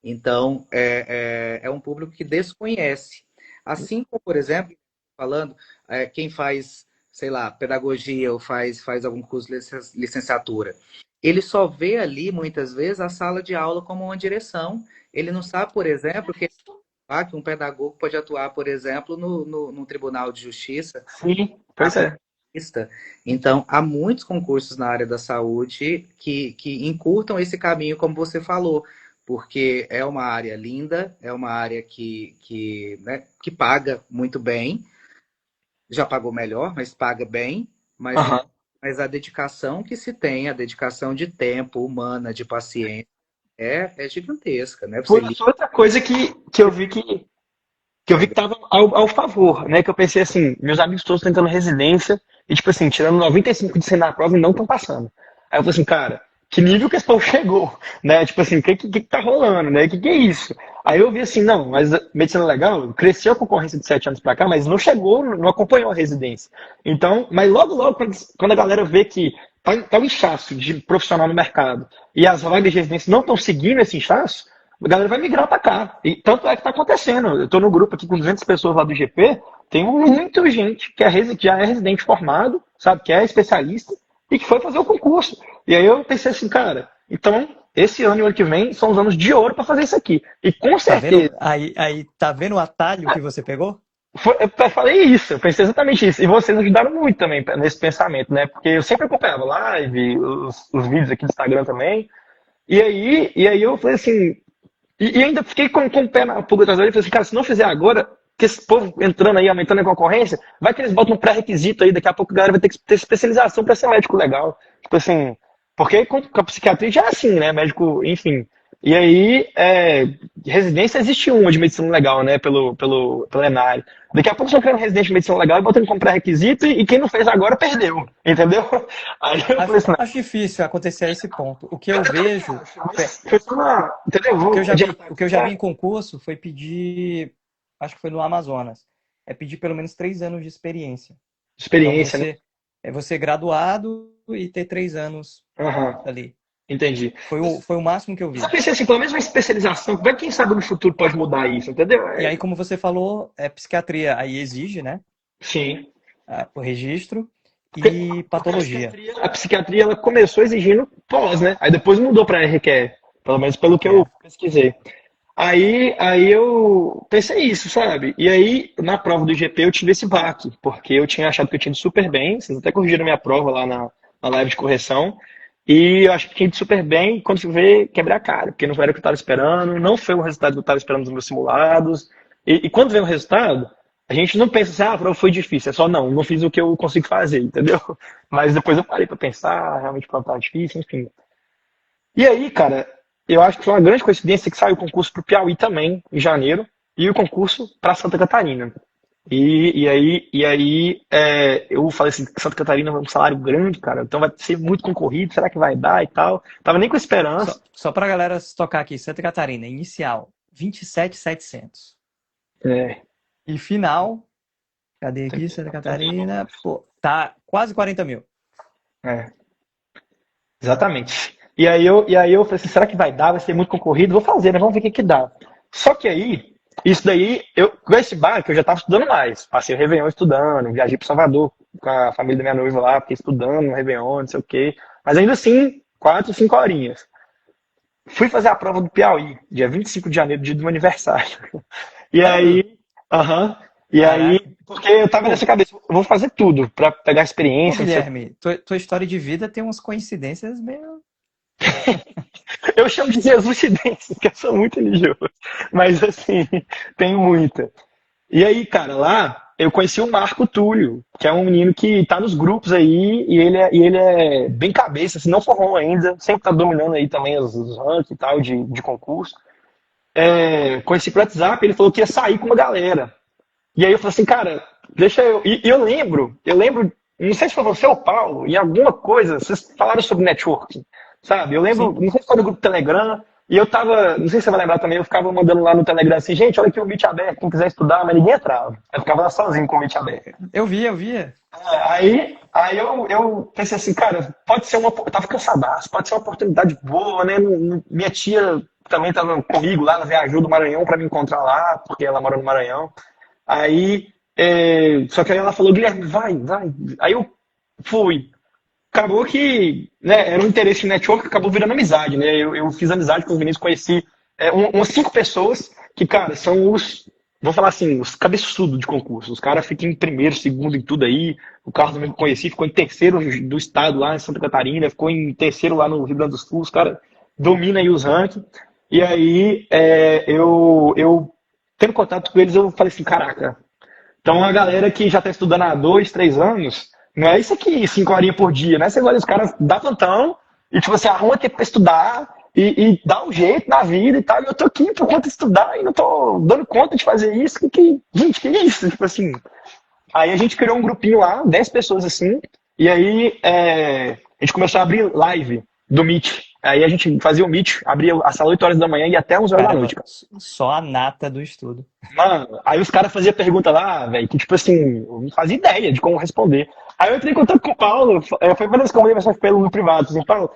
Então, é um público que desconhece. Assim como, por exemplo, falando, quem faz, sei lá, pedagogia ou faz algum curso de licenciatura, ele só vê ali, muitas vezes, a sala de aula como uma direção. Ele não sabe, por exemplo, que um pedagogo pode atuar, por exemplo, no Tribunal de Justiça. Sim, pois é. Então, há muitos concursos na área da saúde que encurtam esse caminho, como você falou, porque é uma área linda, é uma área que paga muito bem, já pagou melhor, mas paga bem, Aham. mas a dedicação que se tem, a dedicação de tempo, humana, de paciência, é gigantesca, né? Foi outra coisa que eu vi que eu vi que tava ao favor, né? Que eu pensei assim, meus amigos todos tentando residência e, tipo assim, tirando 95 de 100 na prova e não estão passando. Aí eu falei assim, cara, que nível que esse povo chegou, né? Tipo assim, o que tá rolando, né? O que é isso? Aí eu vi assim, não, mas a medicina legal cresceu a concorrência de 7 anos pra cá, mas não chegou, não acompanhou a residência. Então, mas logo, quando a galera vê que tá um inchaço de profissional no mercado e as vagas de residência não estão seguindo esse inchaço, a galera vai migrar para cá. E tanto é que está acontecendo. Eu estou no grupo aqui com 200 pessoas lá do GP, tem muita gente que já é residente formado, sabe, que é especialista e que foi fazer o concurso. E aí eu pensei assim, cara, então esse ano e o ano que vem são os anos de ouro para fazer isso aqui. E com Tá vendo? certeza. Aí tá vendo o atalho que você pegou? Eu falei isso, eu pensei exatamente isso. E vocês ajudaram muito também nesse pensamento, né? Porque eu sempre acompanhava live, os vídeos aqui do Instagram também. E aí eu falei assim, e ainda fiquei com o pé na pulga atrás dele e falei assim, cara, se não fizer agora, que esse povo entrando aí, aumentando a concorrência, vai que eles botam um pré-requisito aí, daqui a pouco a galera vai ter que ter especialização para ser médico legal. Tipo assim, porque com a psiquiatria já é assim, né? Médico, enfim. E aí, residência existe uma de medicina legal, né? Pela Enare. Daqui a pouco estão criando residência de medicina legal e botando como pré-requisito e quem não fez agora perdeu, entendeu? Aí eu falei assim, Acho difícil acontecer a esse ponto. O que eu vejo, foi só uma, entendeu? o que eu já vi em concurso foi pedir, acho que foi no Amazonas, é pedir pelo menos 3 anos de experiência. Então Experiência, né? você graduado e ter 3 anos Aham, ali. entendi. Foi o máximo que eu vi. Só pensei assim, pelo menos uma especialização, vai quem sabe no futuro pode mudar isso, entendeu? E aí, como você falou, psiquiatria aí exige, né? Sim. O registro Porque e patologia. a psiquiatria ela começou exigindo pós, né? Aí depois mudou para RQE, pelo menos pelo que eu É. pesquisei. Aí eu pensei isso, sabe? E aí, na prova do IGP, eu tive esse baque, porque eu tinha achado que eu tinha ido super bem, vocês até corrigiram minha prova lá na live de correção, e eu acho que tinha ido super bem, e quando fui ver, quebrei a cara, porque não era o que eu estava esperando, não foi o resultado que eu estava esperando nos meus simulados, e quando vem o resultado, a gente não pensa assim, ah, a prova foi difícil, é só não fiz o que eu consigo fazer, entendeu? Mas depois eu parei para pensar, realmente a prova estava difícil, enfim. E aí, cara, eu acho que foi uma grande coincidência que saiu o concurso para o Piauí também, em janeiro, e o concurso para Santa Catarina. Eu falei assim, Santa Catarina é um salário grande, cara, então vai ser muito concorrido, será que vai dar e tal? Tava nem com esperança. Só pra galera se tocar aqui, Santa Catarina, inicial, 27.700. É, E final, cadê aqui, Santa Catarina? Pô, tá quase 40 mil. é, exatamente. E aí eu falei assim, será que vai dar? Vai ser muito concorrido? Vou fazer, né? Vamos ver o que que dá. Só que aí, isso daí, com esse barco eu já estava estudando mais. Passei o Réveillon estudando, viajei para Salvador com a família da minha noiva lá, fiquei estudando no Réveillon, não sei o quê. Mas ainda assim, 4, 5 horinhas. Fui fazer a prova do Piauí, dia 25 de janeiro, dia do meu aniversário. E aí, aham, e aí, Caraca. porque eu tava nessa Pô, cabeça, eu vou fazer tudo pra pegar pô, experiência, não sei o quê. Guilherme, tua história de vida tem umas coincidências meio. Eu chamo de Jesucidência, porque eu sou muito religioso. Mas assim, tem muita. E aí, cara, lá eu conheci o Marco Túlio, que é um menino que tá nos grupos aí, e ele é bem cabeça, assim, não formou ainda, sempre tá dominando aí também os rankings e tal de concurso. Conheci pro WhatsApp, ele falou que ia sair com uma galera. E aí eu falei assim, cara, deixa eu. E eu lembro, não sei se foi você ou o Paulo, em alguma coisa, vocês falaram sobre networking, sabe? Eu lembro, Sim. não sei se foi no grupo Telegram, e eu tava, não sei se você vai lembrar também, eu ficava mandando lá no Telegram assim, gente, olha aqui o Meet aberto, quem quiser estudar, mas ninguém entrava. Eu ficava lá sozinho com o Meet aberto. Eu via. Eu pensei assim, cara, pode ser uma. Eu tava cansadaço, pode ser uma oportunidade boa, né? Minha tia também tava comigo lá, ela viajou do Maranhão pra me encontrar lá, porque ela mora no Maranhão. Aí, só que aí ela falou, Guilherme, vai, vai. Aí eu fui. Acabou que, né, era um interesse em network, acabou virando amizade, né? Eu fiz amizade com os meninos, conheci umas 5 pessoas que, cara, são vou falar assim, os cabeçudos de concurso. Os caras ficam em primeiro, segundo em tudo aí. O Carlos também que eu conheci, ficou em terceiro do estado lá em Santa Catarina, ficou em terceiro lá no Rio Grande do Sul. Os caras dominam aí os rankings. E aí, eu tendo contato com eles, eu falei assim, caraca, então a galera que já está estudando há 2, 3 anos, não é isso aqui, 5 horinhas por dia, né? Você agora os caras dá plantão e tipo, você arruma tempo para estudar e dá um jeito na vida e tal. E eu tô aqui por conta de estudar e não tô dando conta de fazer isso. Gente, que é isso? Tipo assim. Aí a gente criou um grupinho lá, 10 pessoas assim, e aí a gente começou a abrir live do Meet. Aí a gente fazia o Meet, abria a sala 8 horas da manhã e ia até 11 horas da Caramba, noite, cara. só a nata do estudo. Mano, aí os caras faziam pergunta lá, velho, que tipo assim, eu não fazia ideia de como responder. Aí eu entrei em contato com o Paulo, foi uma das que eu mandei mensagem pra ele no privado, assim, Paulo,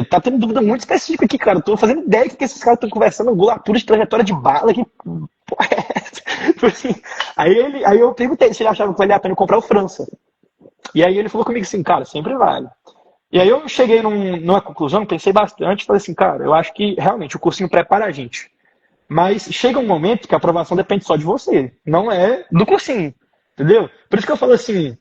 tá tendo dúvida muito específica aqui, cara. Eu tô fazendo ideia que esses caras estão conversando, angulatura de trajetória de bala, que porra é essa? Tipo assim, aí eu perguntei se ele achava que valia a pena eu comprar o França. E aí ele falou comigo assim, cara, sempre vale. E aí eu cheguei numa conclusão, pensei bastante, falei assim, cara, eu acho que realmente o cursinho prepara a gente. Mas chega um momento que a aprovação depende só de você, não é do cursinho, entendeu? Por isso que eu falo assim,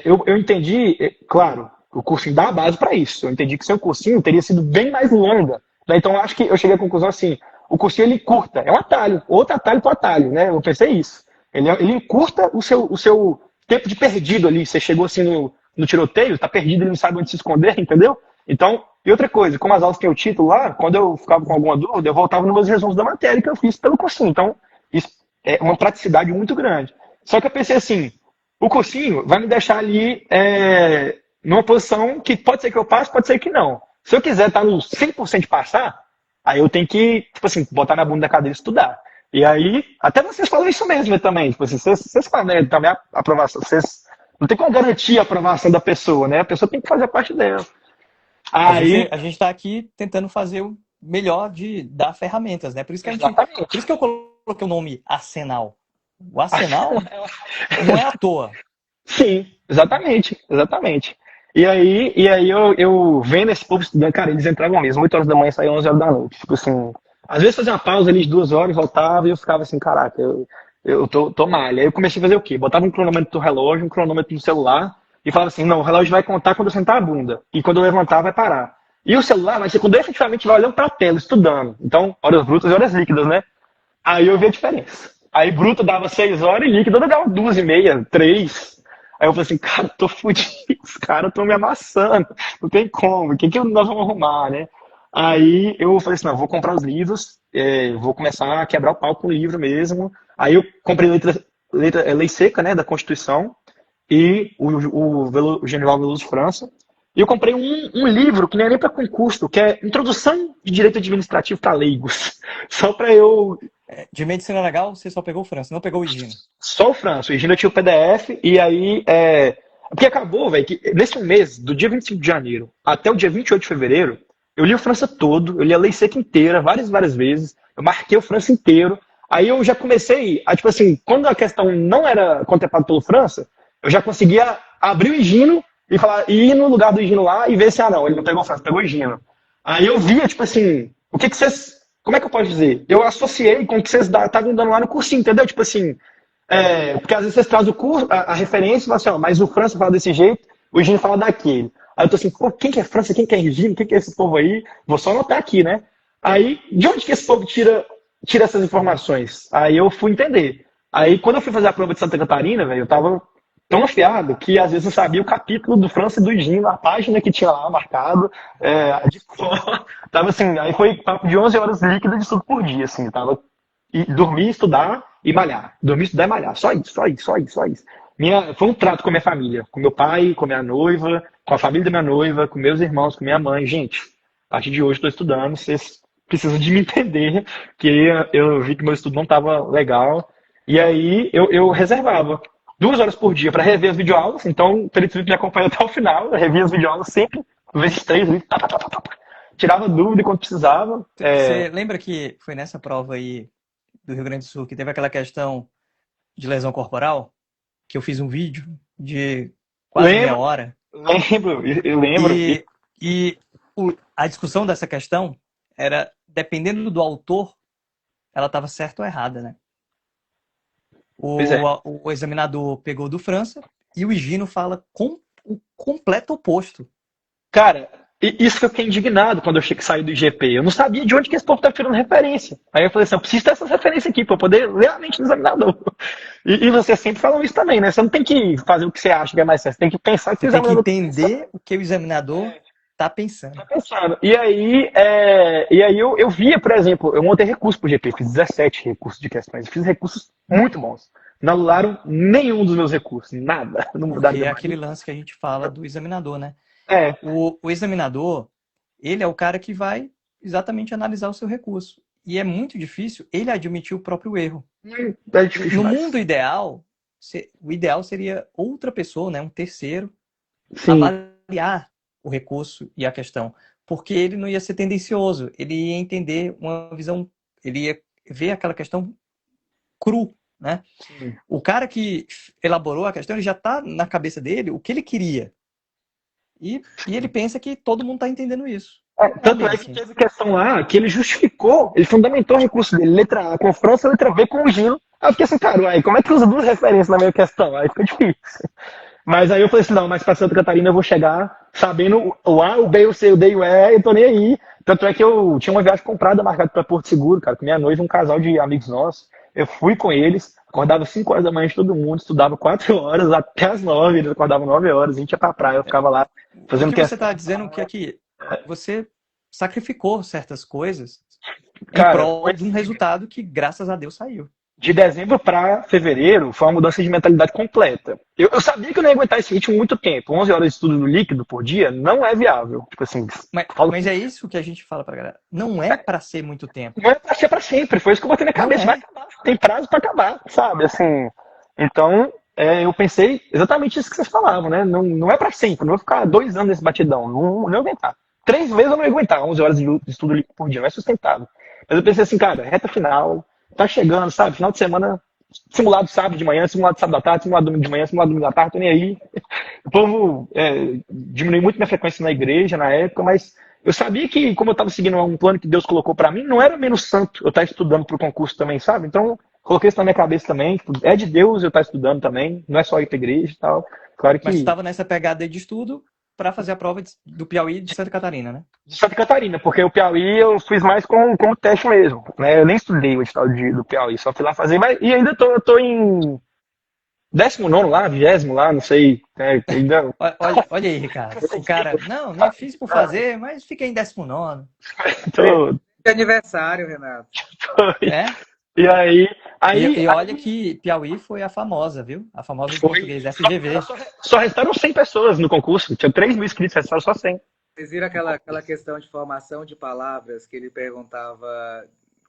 eu entendi, claro, o cursinho dá a base para isso. Eu entendi que seu cursinho teria sido bem mais longa, né? Então eu acho que eu cheguei à conclusão assim, o cursinho ele curta, é um atalho, outro atalho para atalho, né? Eu pensei isso. Ele encurta o seu tempo de perdido ali. Você chegou assim no tiroteio, tá perdido, ele não sabe onde se esconder, entendeu? Então, e outra coisa, como as aulas têm o título lá, quando eu ficava com alguma dúvida, eu voltava nos meus resumos da matéria que eu fiz pelo cursinho. Então, isso é uma praticidade muito grande. Só que eu pensei assim, o cursinho vai me deixar ali numa posição que pode ser que eu passe, pode ser que não. Se eu quiser estar no 100% de passar, aí eu tenho que, tipo assim, botar na bunda da cadeira e estudar. E aí, até vocês falam isso mesmo também. Tipo assim, vocês falam, né, também a aprovação, vocês não tem como garantir a aprovação da pessoa, né? A pessoa tem que fazer a parte dela. Aí, A gente está aqui tentando fazer o melhor de dar ferramentas, né? Por exatamente. isso que eu coloquei o nome Arsenal. O Arsenal não é à toa. Sim, exatamente, exatamente. E aí eu vendo esse povo estudando, cara, eles entravam mesmo, 8 horas da manhã, saíam 11 horas da noite. Tipo assim, às vezes fazia uma pausa ali de 2 horas, voltava e eu ficava assim, caraca, eu tô malha. Aí eu comecei a fazer o quê? Botava um cronômetro no relógio, um cronômetro no celular e falava assim, não, o relógio vai contar quando eu sentar a bunda. E quando eu levantar, vai parar. E o celular vai ser quando eu efetivamente vai olhando pra tela, estudando. Então, horas brutas e horas líquidas, né? Aí eu vi a diferença. Aí bruto dava 6 horas e líquido dava 2h30, 3. Aí eu falei assim, cara, tô fudido, os caras estão me amassando, não tem como, o que nós vamos arrumar, né? Aí eu falei assim, não, vou comprar os livros, vou começar a quebrar o pau com o livro mesmo. Aí eu comprei lei seca, né, da Constituição, e o General Veloso França. E eu comprei um livro que não é nem para concurso, que é Introdução de Direito Administrativo para Leigos. Só para eu. De medicina legal, você só pegou o França, não pegou o Higino. Só o França. O Higino eu tinha o PDF, e aí. Porque acabou, velho, que nesse mês, do dia 25 de janeiro até o dia 28 de fevereiro, eu li o França todo, eu li a lei seca inteira, várias vezes. Eu marquei o França inteiro. Aí eu já comecei a, tipo assim, quando a questão não era contemplada pelo França, eu já conseguia abrir o Higino e ir no lugar do Higino lá e ver se, não, ele não pegou o França, pegou o Higino. Aí eu via, tipo assim, o que vocês. Como é que eu posso dizer? Eu associei com o que vocês estavam dando lá no cursinho, entendeu? Tipo assim, porque às vezes vocês trazem o curso, a referência e falam assim, mas o França fala desse jeito, o Higino fala daquele. Aí eu tô assim, pô, quem que é França, quem que é Higino, quem que é esse povo aí? Vou só anotar aqui, né? Aí, de onde que esse povo tira essas informações? Aí eu fui entender. Aí, quando eu fui fazer a prova de Santa Catarina, velho, eu tava tão afiado que às vezes eu sabia o capítulo do França e do Higino, a página que tinha lá marcado, de cor. Tava assim, aí foi papo de 11 horas líquidas de estudo por dia, assim, tava dormir, estudar e malhar. Dormir, estudar e malhar. Só isso. Foi um trato com a minha família, com meu pai, com minha noiva, com a família da minha noiva, com meus irmãos, com minha mãe. Gente, a partir de hoje estou estudando, vocês precisam de me entender, que eu vi que meu estudo não estava legal. E aí eu reservava 2 horas por dia para rever as videoaulas. Então, o Felipe me acompanha até o final. Eu revia as videoaulas sempre, vezes 3, tirava dúvida quando precisava. Você lembra que foi nessa prova aí do Rio Grande do Sul que teve aquela questão de lesão corporal? Que eu fiz um vídeo de quase meia hora. Eu lembro. E a discussão dessa questão era, dependendo do autor, ela estava certa ou errada, né? O examinador pegou do França e o Higino fala com o completo oposto. Cara, isso que eu fiquei indignado quando eu saí do IGP. Eu não sabia de onde que esse povo tá tirando referência. Aí eu falei assim, eu preciso ter essas referências aqui para eu poder ler a mente do examinador. E vocês sempre falam isso também, né? Você não tem que fazer o que você acha que é mais certo. Você tem que pensar que você tem que entender o que o examinador tá pensando. E aí eu via, por exemplo, eu montei recurso pro GP, fiz 17 recursos de questões, fiz recursos muito bons. Não anularam nenhum dos meus recursos, nada. Não mudaram. Porque é aquele lance que a gente fala do examinador, né? É. O examinador, ele é o cara que vai exatamente analisar o seu recurso. E é muito difícil ele admitir o próprio erro. É difícil. No mundo ideal, o ideal seria outra pessoa, né, um terceiro, Sim, avaliar o recurso e a questão. Porque ele não ia ser tendencioso, ele ia entender uma visão, ele ia ver aquela questão cru, né? sim. O cara que elaborou a questão, ele já está na cabeça dele o que ele queria. E ele pensa que todo mundo está entendendo isso. Tanto é que teve questão lá que ele justificou, ele fundamentou o recurso dele, letra A com França, letra B com o Higino. Aí eu fiquei assim, cara, uai, como é que usa 2 referências na minha questão? Aí fica difícil. Mas aí eu falei assim, não, mas pra Santa Catarina eu vou chegar sabendo o A, o B, o C, o D e o E, eu tô nem aí. Tanto é que eu tinha uma viagem comprada, marcada pra Porto Seguro, cara, com minha noiva, um casal de amigos nossos. Eu fui com eles, acordava 5 horas da manhã de todo mundo, estudava 4 horas até as 9, eles acordavam 9 horas, a gente ia pra praia, eu ficava lá fazendo questão. Você está dizendo que aqui você sacrificou certas coisas em prol de um resultado que, graças a Deus, saiu. De dezembro para fevereiro, foi uma mudança de mentalidade completa. Eu sabia que eu não ia aguentar esse ritmo muito tempo. 11 horas de estudo no líquido por dia não é viável. Tipo assim, mas é isso que a gente fala pra galera. Não é para ser muito tempo. Não é para ser para sempre. Foi isso que eu botei na cabeça. Vai acabar. Tem prazo para acabar, sabe? Assim, então, eu pensei exatamente isso que vocês falavam, né? Não é para sempre. Não vou ficar 2 anos nesse batidão. Não ia aguentar. 3 meses eu não ia aguentar. 11 horas de estudo líquido por dia. Não é sustentável. Mas eu pensei assim, cara, reta final. Tá chegando, sabe? Final de semana, simulado sábado de manhã, simulado sábado à tarde, simulado domingo de manhã, simulado domingo à tarde, tô nem aí. O povo diminuiu muito minha frequência na igreja na época, mas eu sabia que, como eu estava seguindo um plano que Deus colocou para mim, não era menos santo eu estar estudando pro concurso também, sabe? Então, coloquei isso na minha cabeça também. É de Deus eu estar estudando também, não é só ir pra igreja e tal. Claro que... Mas você estava nessa pegada de estudo para fazer a prova do Piauí de Santa Catarina, né? De Santa Catarina, porque o Piauí eu fiz mais como teste mesmo, né? Eu nem estudei o edital do Piauí, só fui lá fazer, e ainda tô em 19º lá, 20º lá, não sei. Ainda... olha aí, Ricardo. O cara, não fiz por fazer, mas fiquei em 19º. Aniversário, Renato. E aí, Aí, E olha que Piauí foi a famosa, viu? A famosa de foi. português, FGV. Só restaram 100 pessoas no concurso. Tinha 3 mil inscritos, restaram só 100. Vocês viram aquela questão de formação de palavras que ele perguntava.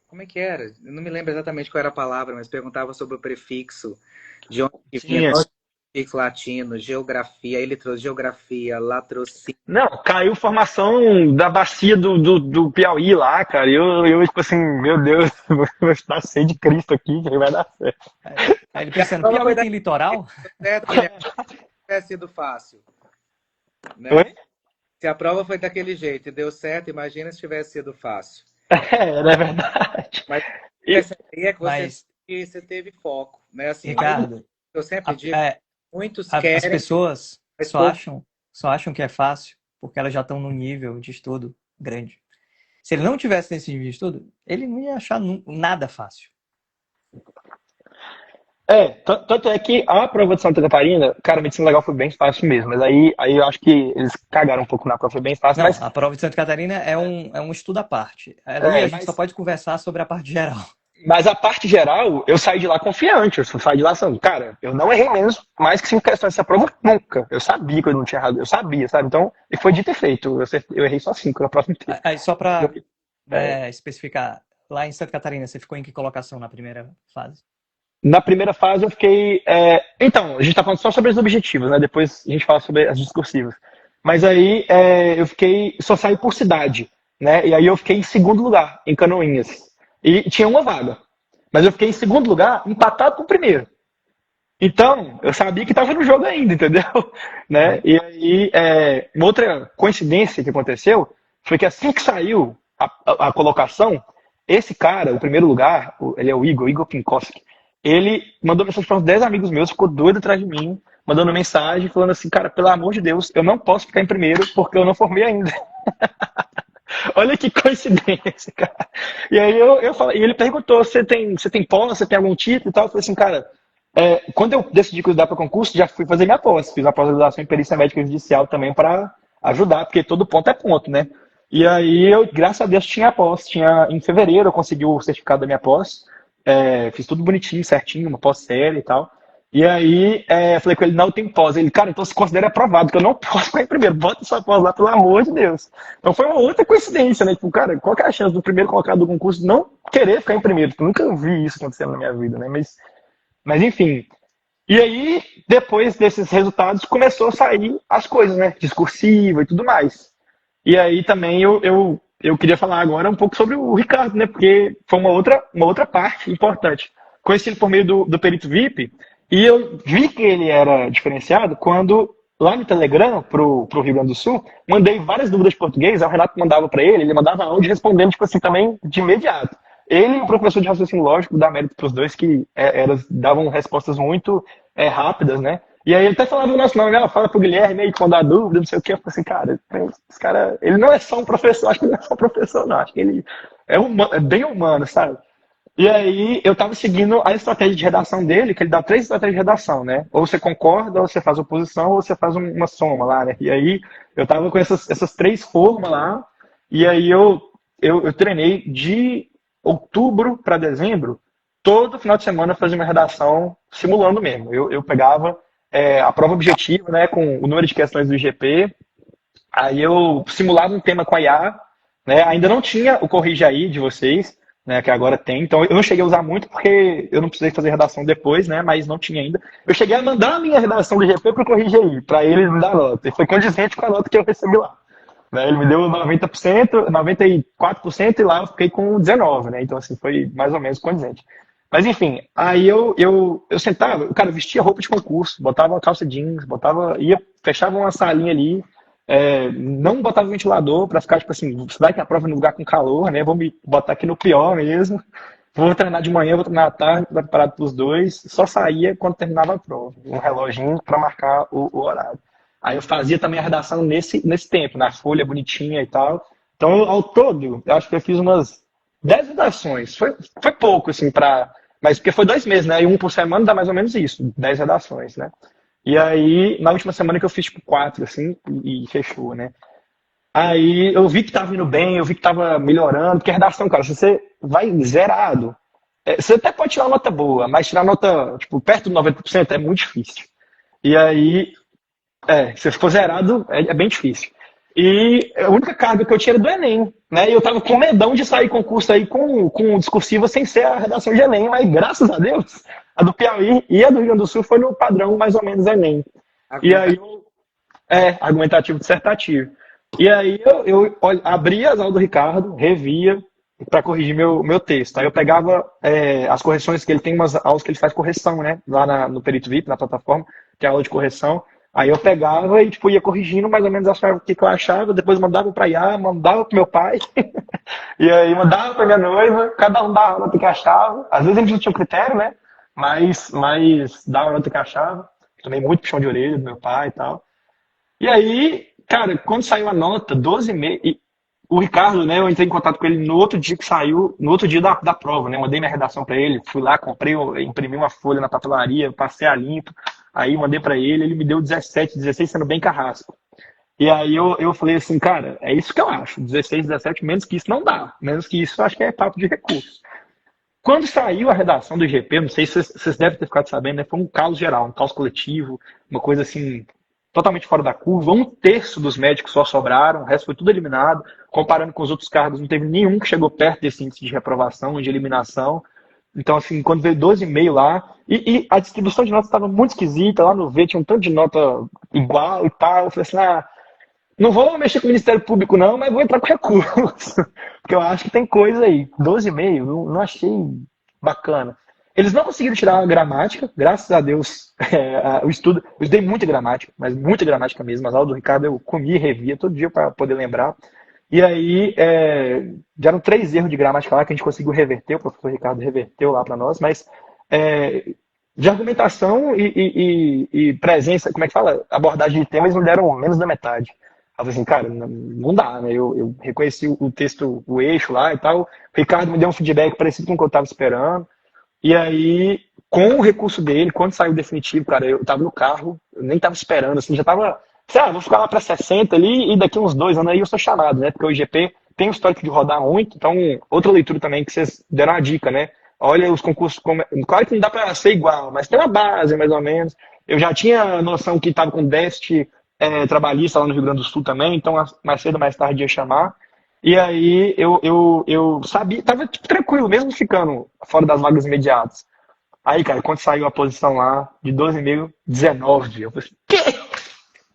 Como é que era? Eu não me lembro exatamente qual era a palavra, mas perguntava sobre o prefixo, de onde que vinha, Tinha. qual era o prefixo latino, geografia, aí ele trouxe geografia, latrocínio. Não, caiu formação da bacia do Piauí lá, cara. Eu, tipo assim, meu Deus, vou estar cheio de Cristo aqui, que vai dar certo. Aí ele pensando, Piauí tem litoral? Certo, Guilherme, tivesse sido fácil, né? Oi? Se a prova foi daquele jeito e deu certo, imagina se tivesse sido fácil. Não é verdade. Mas E, essa aí é que Mas, você teve foco, né? Assim, Ricardo, eu sempre digo, é, muitos as querem, pessoas mas poucos. só acham que é fácil porque elas já estão num nível de estudo grande. Se ele não tivesse nesse nível de estudo, ele não ia achar nada fácil. tanto é que a prova de Santa Catarina, cara, a medicina legal foi bem fácil mesmo. Mas aí eu acho que eles cagaram um pouco na prova, foi bem fácil. Não, Mas, a prova de Santa Catarina é um estudo à parte. Ali a gente só mas, pode conversar sobre a parte geral. mas a parte geral, eu saí de lá confiante. Eu saí de lá falando, cara, eu não errei menos mais que 5 questões dessa prova nunca. Eu sabia que eu não tinha errado, eu sabia, sabe? Então, e foi dito e feito. Eu errei só 5 na prova inteira. Aí só para É, especificar, lá em Santa Catarina, você ficou em que colocação na primeira fase? Na primeira fase eu fiquei. Então, a gente tá falando só sobre os objetivos, né? Depois a gente fala sobre as discursivas. Mas aí eu fiquei. Só saí por cidade, né? E aí eu fiquei em segundo lugar, em Canoinhas. E tinha uma vaga. Mas eu fiquei em segundo lugar, empatado com o primeiro. Então, eu sabia que estava no jogo ainda, entendeu? Né? E aí, uma outra coincidência que aconteceu foi que assim que saiu a colocação, esse cara, o primeiro lugar, ele é o Igor Pinkowski, ele mandou mensagem para uns 10 amigos meus, ficou doido atrás de mim, mandando mensagem, falando assim, cara, pelo amor de Deus, eu não posso ficar em primeiro porque eu não formei ainda. Olha que coincidência, cara. E aí eu falei, e ele perguntou, você tem pós, você tem algum título e tal? Eu falei assim, cara, quando eu decidi que eu ia dar para concurso, já fui fazer minha pós. Fiz a pós-graduação em perícia médica judicial também para ajudar, porque todo ponto é ponto, né? E aí eu, graças a Deus, tinha a pós. Em fevereiro eu consegui o certificado da minha pós. Fiz tudo bonitinho, certinho, uma pós séria e tal. E aí falei com ele, não, tem pós. Ele, cara, então se considera aprovado, que eu não posso ficar em primeiro. Bota essa pós lá, pelo amor de Deus. Então foi uma outra coincidência, né? Tipo, cara, qual que é a chance do primeiro colocado do concurso não querer ficar em primeiro? Eu nunca vi isso acontecendo na minha vida, né? Mas enfim. E aí, depois desses resultados, começou a sair as coisas, né? Discursiva e tudo mais. E aí também eu queria falar agora um pouco sobre o Ricardo, né? Porque foi uma outra parte importante. Conheci ele por meio do Perito VIP e eu vi que ele era diferenciado quando, lá no Telegram, pro Rio Grande do Sul, mandei várias dúvidas de português, aí o Renato mandava para ele mandava áudio respondendo, tipo assim, também de imediato. Ele e o professor de raciocínio lógico, dá mérito pros dois, que davam respostas muito rápidas, né? E aí ele até falava o nosso nome, né? Fala pro Guilherme aí quando dá dúvida, não sei o que. Eu falei assim, cara, esse cara, ele não é só um professor, acho que ele não é só um professor, não. Acho que ele é bem humano, sabe? E aí eu tava seguindo a estratégia de redação dele, que ele dá 3 estratégias de redação, né? Ou você concorda, ou você faz oposição, ou você faz uma soma lá, né? E aí eu tava com essas 3 formas lá, e aí eu treinei de outubro para dezembro, todo final de semana eu fazia uma redação simulando mesmo. Eu pegava a prova objetiva, né, com o número de questões do IGP, aí eu simulava um tema com a IA, né, ainda não tinha o Corrige Aí de vocês, né, que agora tem, então eu não cheguei a usar muito porque eu não precisei fazer redação depois, né, mas não tinha ainda. Eu cheguei a mandar a minha redação do IGP para o Corrige Aí, para ele me dar nota, e foi condizente com a nota que eu recebi lá. Né, ele me deu 90%, 94% e lá eu fiquei com 19%, né? Então, assim, foi mais ou menos condizente. Mas, enfim, aí eu sentava, cara, eu vestia roupa de concurso, botava uma calça jeans, fechava uma salinha ali, não botava ventilador para ficar, tipo assim, vai que a prova é num lugar com calor, né? Vou me botar aqui no pior mesmo. Vou treinar de manhã, vou treinar à tarde, tô preparado para os dois. Só saía quando terminava a prova. Um reloginho para marcar o horário. Aí eu fazia também a redação nesse tempo, na folha bonitinha e tal. Então, ao todo, eu acho que eu fiz umas 10 redações. Foi pouco, assim, mas porque foi 2 meses, né? E um por semana dá mais ou menos isso, 10 redações, né? E aí, na última semana que eu fiz, tipo, 4, assim, e fechou, né? Aí eu vi que tava indo bem, eu vi que tava melhorando, porque a redação, cara, se você vai zerado, Você até pode tirar nota boa, mas tirar nota, tipo, perto do 90% é muito difícil. E aí, se for zerado, é bem difícil. E a única carga que eu tinha era do Enem, né? E eu tava com medão de sair concurso aí com discursiva sem ser a redação de Enem, mas graças a Deus, a do Piauí e a do Rio Grande do Sul foi no padrão mais ou menos Enem. E aí, argumentativo dissertativo. E aí eu abria as aulas do Ricardo, revia para corrigir meu texto. Aí eu pegava as correções, que ele tem umas aulas que ele faz correção, né? Lá no Perito VIP, na plataforma, que é a aula de correção. Aí eu pegava e tipo, ia corrigindo mais ou menos achava o que eu achava, depois mandava para IA, mandava para meu pai, e aí mandava para minha noiva, cada um dava a nota que achava. Às vezes eles não tinham critério, né? Mas dava a nota que achava. Tomei muito puxão de orelha do meu pai e tal. E aí, cara, quando saiu a nota, 12,5, e o Ricardo, né, eu entrei em contato com ele no outro dia que saiu, no outro dia da prova, né, mandei minha redação para ele, fui lá, comprei, imprimi uma folha na papelaria, passei a limpo, aí mandei para ele me deu 17, 16, sendo bem carrasco. E aí eu falei assim, cara, é isso que eu acho, 16, 17, menos que isso não dá, menos que isso eu acho que é papo de recurso. Quando saiu a redação do IGP, não sei se vocês devem ter ficado sabendo, né, foi um caos geral, um caos coletivo, uma coisa assim, totalmente fora da curva. 1/3 dos médicos só sobraram, o resto foi tudo eliminado. Comparando com os outros cargos, não teve nenhum que chegou perto desse índice de reprovação, de eliminação. Então, assim, quando veio 12,5 lá, e a distribuição de notas estava muito esquisita, lá no V tinha um tanto de nota igual e tal. Eu falei assim, não vou mexer com o Ministério Público não, mas vou entrar com recurso. Porque eu acho que tem coisa aí. 12,5, não achei bacana. Eles não conseguiram tirar a gramática, graças a Deus, o estudo. Eu estudei muita gramática, mas muita gramática mesmo. As aulas do Ricardo eu comia e revia todo dia para poder lembrar. E aí, já eram 3 erros de gramática lá que a gente conseguiu reverter, o professor Ricardo reverteu lá para nós, mas de argumentação e presença, como é que fala? Abordagem de temas não deram menos da metade. Eu falei assim, cara, não dá, né? Eu reconheci o texto, o eixo lá e tal. O Ricardo me deu um feedback parecido com o que eu estava esperando. E aí, com o recurso dele, quando saiu o definitivo, cara, eu tava no carro, eu nem tava esperando, assim, já tava, sei lá, vou ficar lá para 60 ali e daqui uns 2 anos aí eu sou chamado, né? Porque o IGP tem o histórico de rodar muito, então outra leitura também que vocês deram uma dica, né? Olha os concursos, claro que não dá para ser igual, mas tem uma base mais ou menos. Eu já tinha noção que estava com déficit trabalhista lá no Rio Grande do Sul também, então mais cedo ou mais tarde ia chamar. E aí eu sabia, tava tipo, tranquilo, mesmo ficando fora das vagas imediatas. Aí, cara, quando saiu a posição lá, de 12,5, 19, eu falei assim, quê?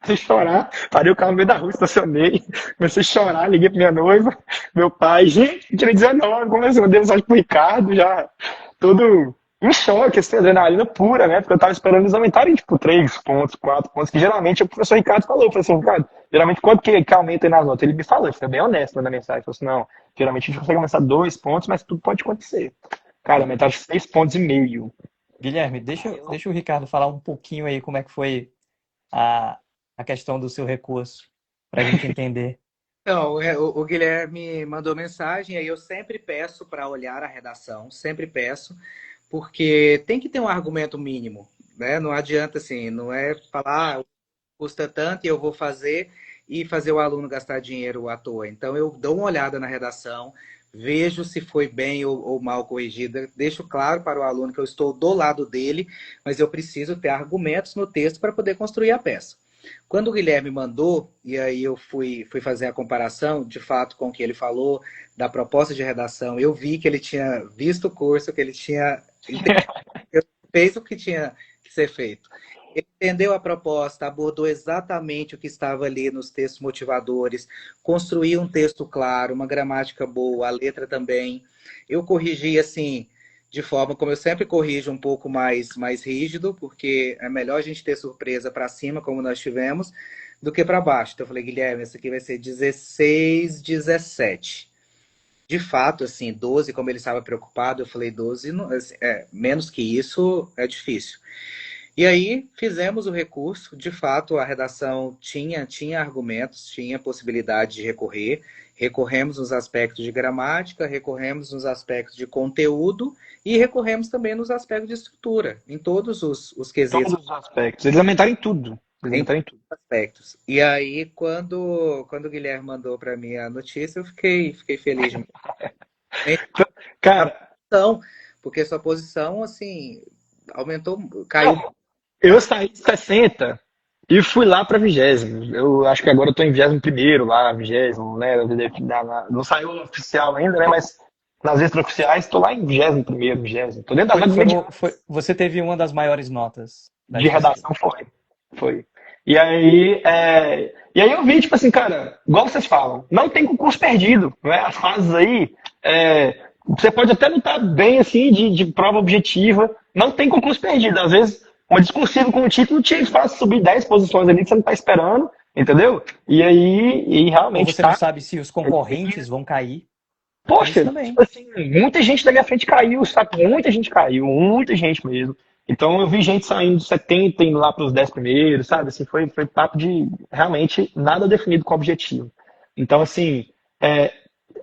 Comecei a chorar, parei o carro no meio da rua, estacionei, comecei a chorar, liguei pra minha noiva, meu pai, gente, tirei 19, comecei a mandar mensagem pro Ricardo, já todo em choque, assim, adrenalina pura, né? Porque eu tava esperando eles aumentarem, tipo, 3 pontos, 4 pontos, que geralmente o professor Ricardo falou, eu falei assim, Ricardo, geralmente quanto que aumenta aí nas notas? Ele me falou, ele foi bem honesto na mensagem, ele falou assim, não, geralmente a gente consegue aumentar 2 pontos, mas tudo pode acontecer. Cara, aumentaram 6,5 pontos. Guilherme, deixa o Ricardo falar um pouquinho aí como é que foi a, a questão do seu recurso, para a gente entender. Então, o Guilherme mandou mensagem, aí eu sempre peço para olhar a redação, sempre peço, porque tem que ter um argumento mínimo, né? Não adianta assim, não é falar, custa tanto e eu vou fazer e fazer o aluno gastar dinheiro à toa. Então, eu dou uma olhada na redação, vejo se foi bem ou mal corrigida, deixo claro para o aluno que eu estou do lado dele, mas eu preciso ter argumentos no texto para poder construir a peça. Quando o Guilherme mandou, e aí eu fui fazer a comparação, de fato, com o que ele falou, da proposta de redação, eu vi que ele tinha visto o curso, que ele tinha fez o que tinha que ser feito. Ele entendeu a proposta, abordou exatamente o que estava ali nos textos motivadores, construiu um texto claro, uma gramática boa, a letra também. Eu corrigi assim, de forma como eu sempre corrijo, um pouco mais rígido, porque é melhor a gente ter surpresa para cima, como nós tivemos, do que para baixo. Então eu falei, Guilherme, esse aqui vai ser 16, 17. De fato, assim, 12, como ele estava preocupado, eu falei 12, menos que isso é difícil. E aí fizemos o recurso, de fato a redação tinha argumentos, tinha possibilidade de recorrer, recorremos nos aspectos de gramática, recorremos nos aspectos de conteúdo e recorremos também nos aspectos de estrutura, em todos os quesitos. Todos os aspectos. Eles aumentaram em tudo. Eles aumentaram em tudo. Aspectos. E aí, quando o Guilherme mandou para mim a notícia, eu fiquei feliz. Cara, Então, Porque sua posição, assim, aumentou, caiu. Não, eu saí de 60 e fui lá para 20º. Eu acho que agora eu tô em 21º lá, 20º, né? Não saiu oficial ainda, né? Mas nas extraoficiais tô lá em 21º, 20º. Tô dentro da Foi, vaga imediata. você teve uma das maiores notas da De SPC. redação foi. E aí eu vi, tipo assim, cara, igual vocês falam, não tem concurso perdido, né? As fases aí, você pode até não estar bem, assim, de prova objetiva, não tem concurso perdido. Às vezes, um discursivo com o título te faz subir 10 posições ali que você não está esperando, entendeu? E aí, e Ou realmente você não tá. sabe se os concorrentes vão cair. Tem isso Poxa, também. tipo assim, muita gente da minha frente caiu, sabe? Muita gente caiu, muita gente mesmo. Então eu vi gente saindo de 70 indo lá para os 10 primeiros, sabe? Assim, foi papo de realmente nada definido com objetivo. Então, assim,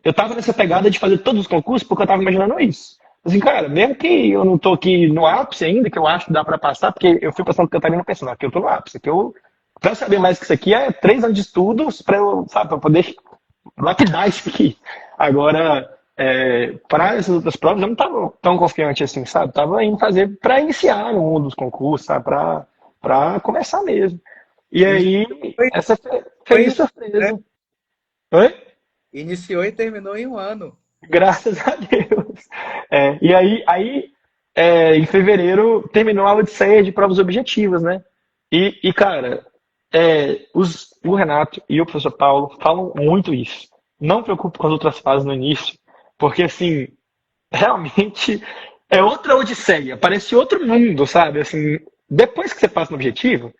eu tava nessa pegada de fazer todos os concursos porque eu tava imaginando isso. Assim, cara, mesmo que eu não tô aqui no ápice ainda, que eu acho que dá para passar, porque eu fui passando Catarina pensando, aqui eu tô no ápice, que eu, pra saber mais que isso aqui, é 3 anos de estudos para eu, sabe, pra poder lapidar isso aqui. Agora, para essas outras provas, eu não estava tão confiante assim, sabe? Tava indo fazer para iniciar no mundo dos concursos, sabe? Para começar mesmo. E aí, Foi, essa foi foi, a surpresa. Oi? iniciou e terminou em um ano. Graças a Deus. E aí em fevereiro, terminou a odisseia de provas objetivas, né? Cara, o Renato e o professor Paulo falam muito isso. Não preocupe com as outras fases no início, porque, assim, realmente é outra odisseia, parece outro mundo, sabe? Assim, depois que você passa no objetivo,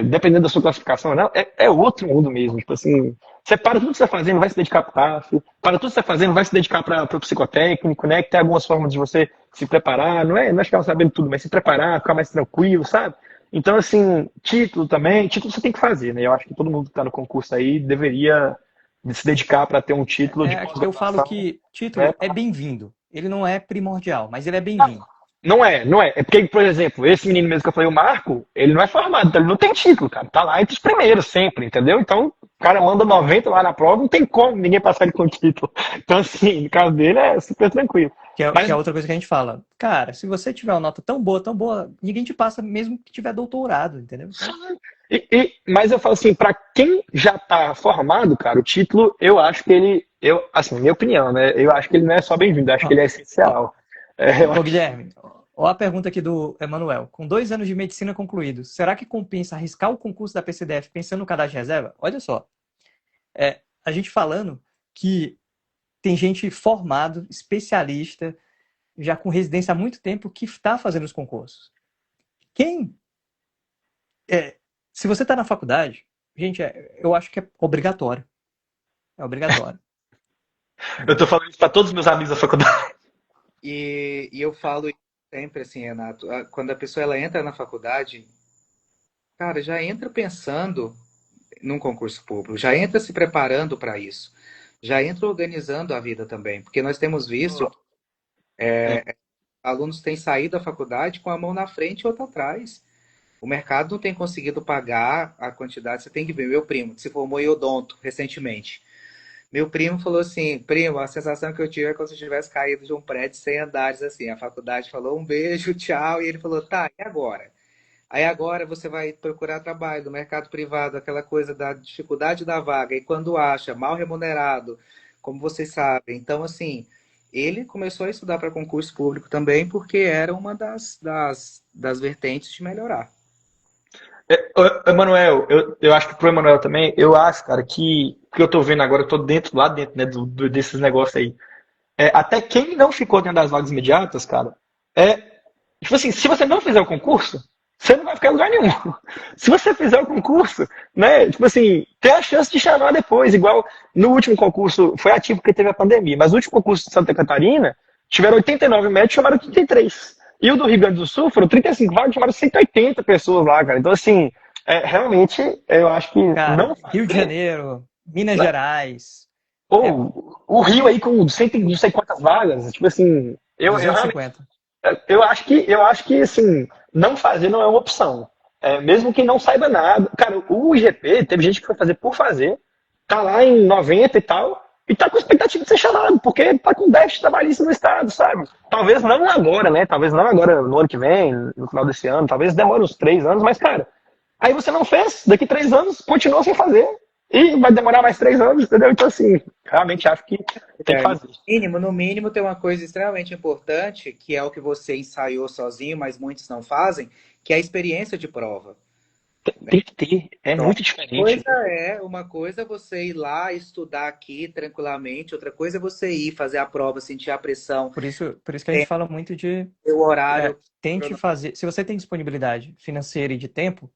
dependendo da sua classificação, não, é outro mundo mesmo. Tipo assim, você para tudo que você está fazendo, vai se dedicar para o TAF, para tudo que você está fazendo, vai se dedicar para o psicotécnico, né? Que tem algumas formas de você se preparar, não é ficar sabendo tudo, mas se preparar, ficar mais tranquilo, sabe? Então, assim, título você tem que fazer, né? Eu acho que todo mundo que está no concurso aí deveria se dedicar para ter um título de Eu falo pós-graduação, que né? título é bem-vindo. Ele não é primordial, mas ele é bem-vindo. Não é, não é. É porque, por exemplo, esse menino mesmo que eu falei, o Marco, ele não é formado, então ele não tem título, cara. Tá lá entre os primeiros sempre, entendeu? Então, o cara manda 90 lá na prova, não tem como ninguém passar ele com título. Então, assim, no caso dele é super tranquilo. Que Mas, é outra coisa que a gente fala. Cara, se você tiver uma nota tão boa, ninguém te passa mesmo que tiver doutorado, entendeu? Então, mas eu falo assim, pra quem já tá formado, cara, o título, eu acho que assim, minha opinião, né? Eu acho que ele não é só bem-vindo, eu acho que ele é essencial. Ô, Guilherme, ó a pergunta aqui do Emanuel. Com 2 anos de medicina concluídos, será que compensa arriscar o concurso da PCDF pensando no cadastro de reserva? Olha só, a gente falando que tem gente formado, especialista, já com residência há muito tempo, que está fazendo os concursos. Se você está na faculdade, gente, eu acho que é obrigatório. É obrigatório. Eu tô falando isso pra todos os meus amigos da faculdade. E eu falo sempre assim, Renato, quando a pessoa ela entra na faculdade, cara, já entra pensando num concurso público, já entra se preparando para isso, já entra organizando a vida também, porque nós temos visto alunos têm saído da faculdade com a mão na frente e outra atrás. O mercado não tem conseguido pagar a quantidade. Você tem que ver, meu primo, que se formou em odonto recentemente. Meu primo falou assim, primo, a sensação que eu tive é como se eu tivesse caído de um prédio 100 andares, assim. A faculdade falou um beijo, tchau, e ele falou, tá, e agora? Aí agora você vai procurar trabalho no mercado privado, aquela coisa da dificuldade da vaga, e quando acha, mal remunerado, como vocês sabem. Então, assim, ele começou a estudar para concurso público também, porque era uma das vertentes de melhorar. Emanuel, eu acho que pro Emanuel também, eu acho, cara, que eu tô vendo agora, eu tô lá dentro, né, desses negócios aí. Até quem não ficou dentro das vagas imediatas, cara, tipo assim, se você não fizer o concurso, você não vai ficar em lugar nenhum. Se você fizer o concurso, né, tipo assim, tem a chance de chamar depois, igual no último concurso, foi ativo porque teve a pandemia, mas no último concurso de Santa Catarina, tiveram 89 médicos, chamaram 33. E o do Rio Grande do Sul foram 35 vagas, chamaram 180 pessoas lá, cara. Então, assim, realmente, eu acho que Cara, não Rio de Janeiro, Minas Gerais, ou o Rio aí com cento e não sei quantas vagas, tipo assim, eu realmente 250. eu acho que assim, não fazer não é uma opção. Mesmo quem não saiba nada. Cara, o IGP, teve gente que foi fazer por fazer, tá lá em 90 e tal, e tá com expectativa de ser chamado, porque tá com déficit trabalhista no Estado, sabe? Talvez não agora, né? Talvez não agora no ano que vem, no final desse ano, talvez demore uns 3 anos, mas, cara, aí você não fez, daqui 3 anos, continua sem fazer. E vai demorar mais 3 anos, entendeu? Então, assim, realmente acho que tem que fazer. No mínimo, tem uma coisa extremamente importante, que é o que você ensaiou sozinho, mas muitos não fazem, que é a experiência de prova. Tem que ter, é Então, muito diferente. uma coisa é você ir lá estudar aqui tranquilamente, outra coisa é você ir fazer a prova, sentir a pressão, Por isso que a gente fala muito de o horário. tente fazer. Se você tem disponibilidade financeira e de tempo,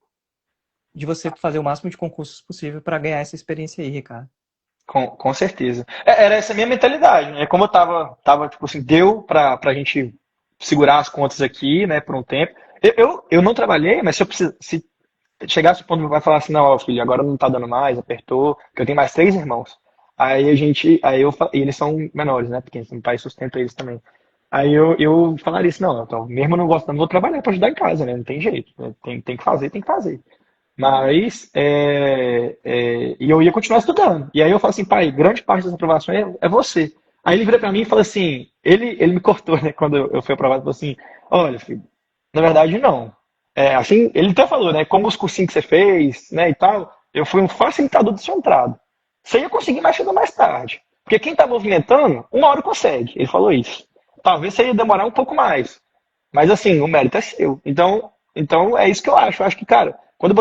de você fazer o máximo de concursos possível para ganhar essa experiência aí, Ricardo. Com certeza. Era essa a minha mentalidade, né? Como eu tava tipo assim, deu pra gente segurar as contas aqui, né, por um tempo. Eu não trabalhei, mas se chegasse o ponto do meu pai falar assim, não, ó, filho, agora não tá dando mais, apertou, porque eu tenho mais 3 irmãos. E eles são menores, né, porque meu pai sustenta eles também. Aí eu falaria assim, não, então, mesmo não gostando, vou trabalhar pra ajudar em casa, né, não tem jeito, né, tem que fazer, tem que fazer. Mas, e eu ia continuar estudando. E aí eu falo assim, pai, grande parte das aprovações é você. Aí ele vira pra mim e fala assim, ele me cortou, né, quando eu fui aprovado, falou assim, olha, filho, na verdade não. Assim, ele até falou, né, como os cursinhos que você fez, né, e tal, eu fui um facilitador do seu entrado. Você ia conseguir mais cedo ou mais tarde. Porque quem tá movimentando, uma hora consegue. Ele falou isso. Talvez você ia demorar um pouco mais. Mas assim, o mérito é seu. Então é isso que eu acho. Eu acho que, cara,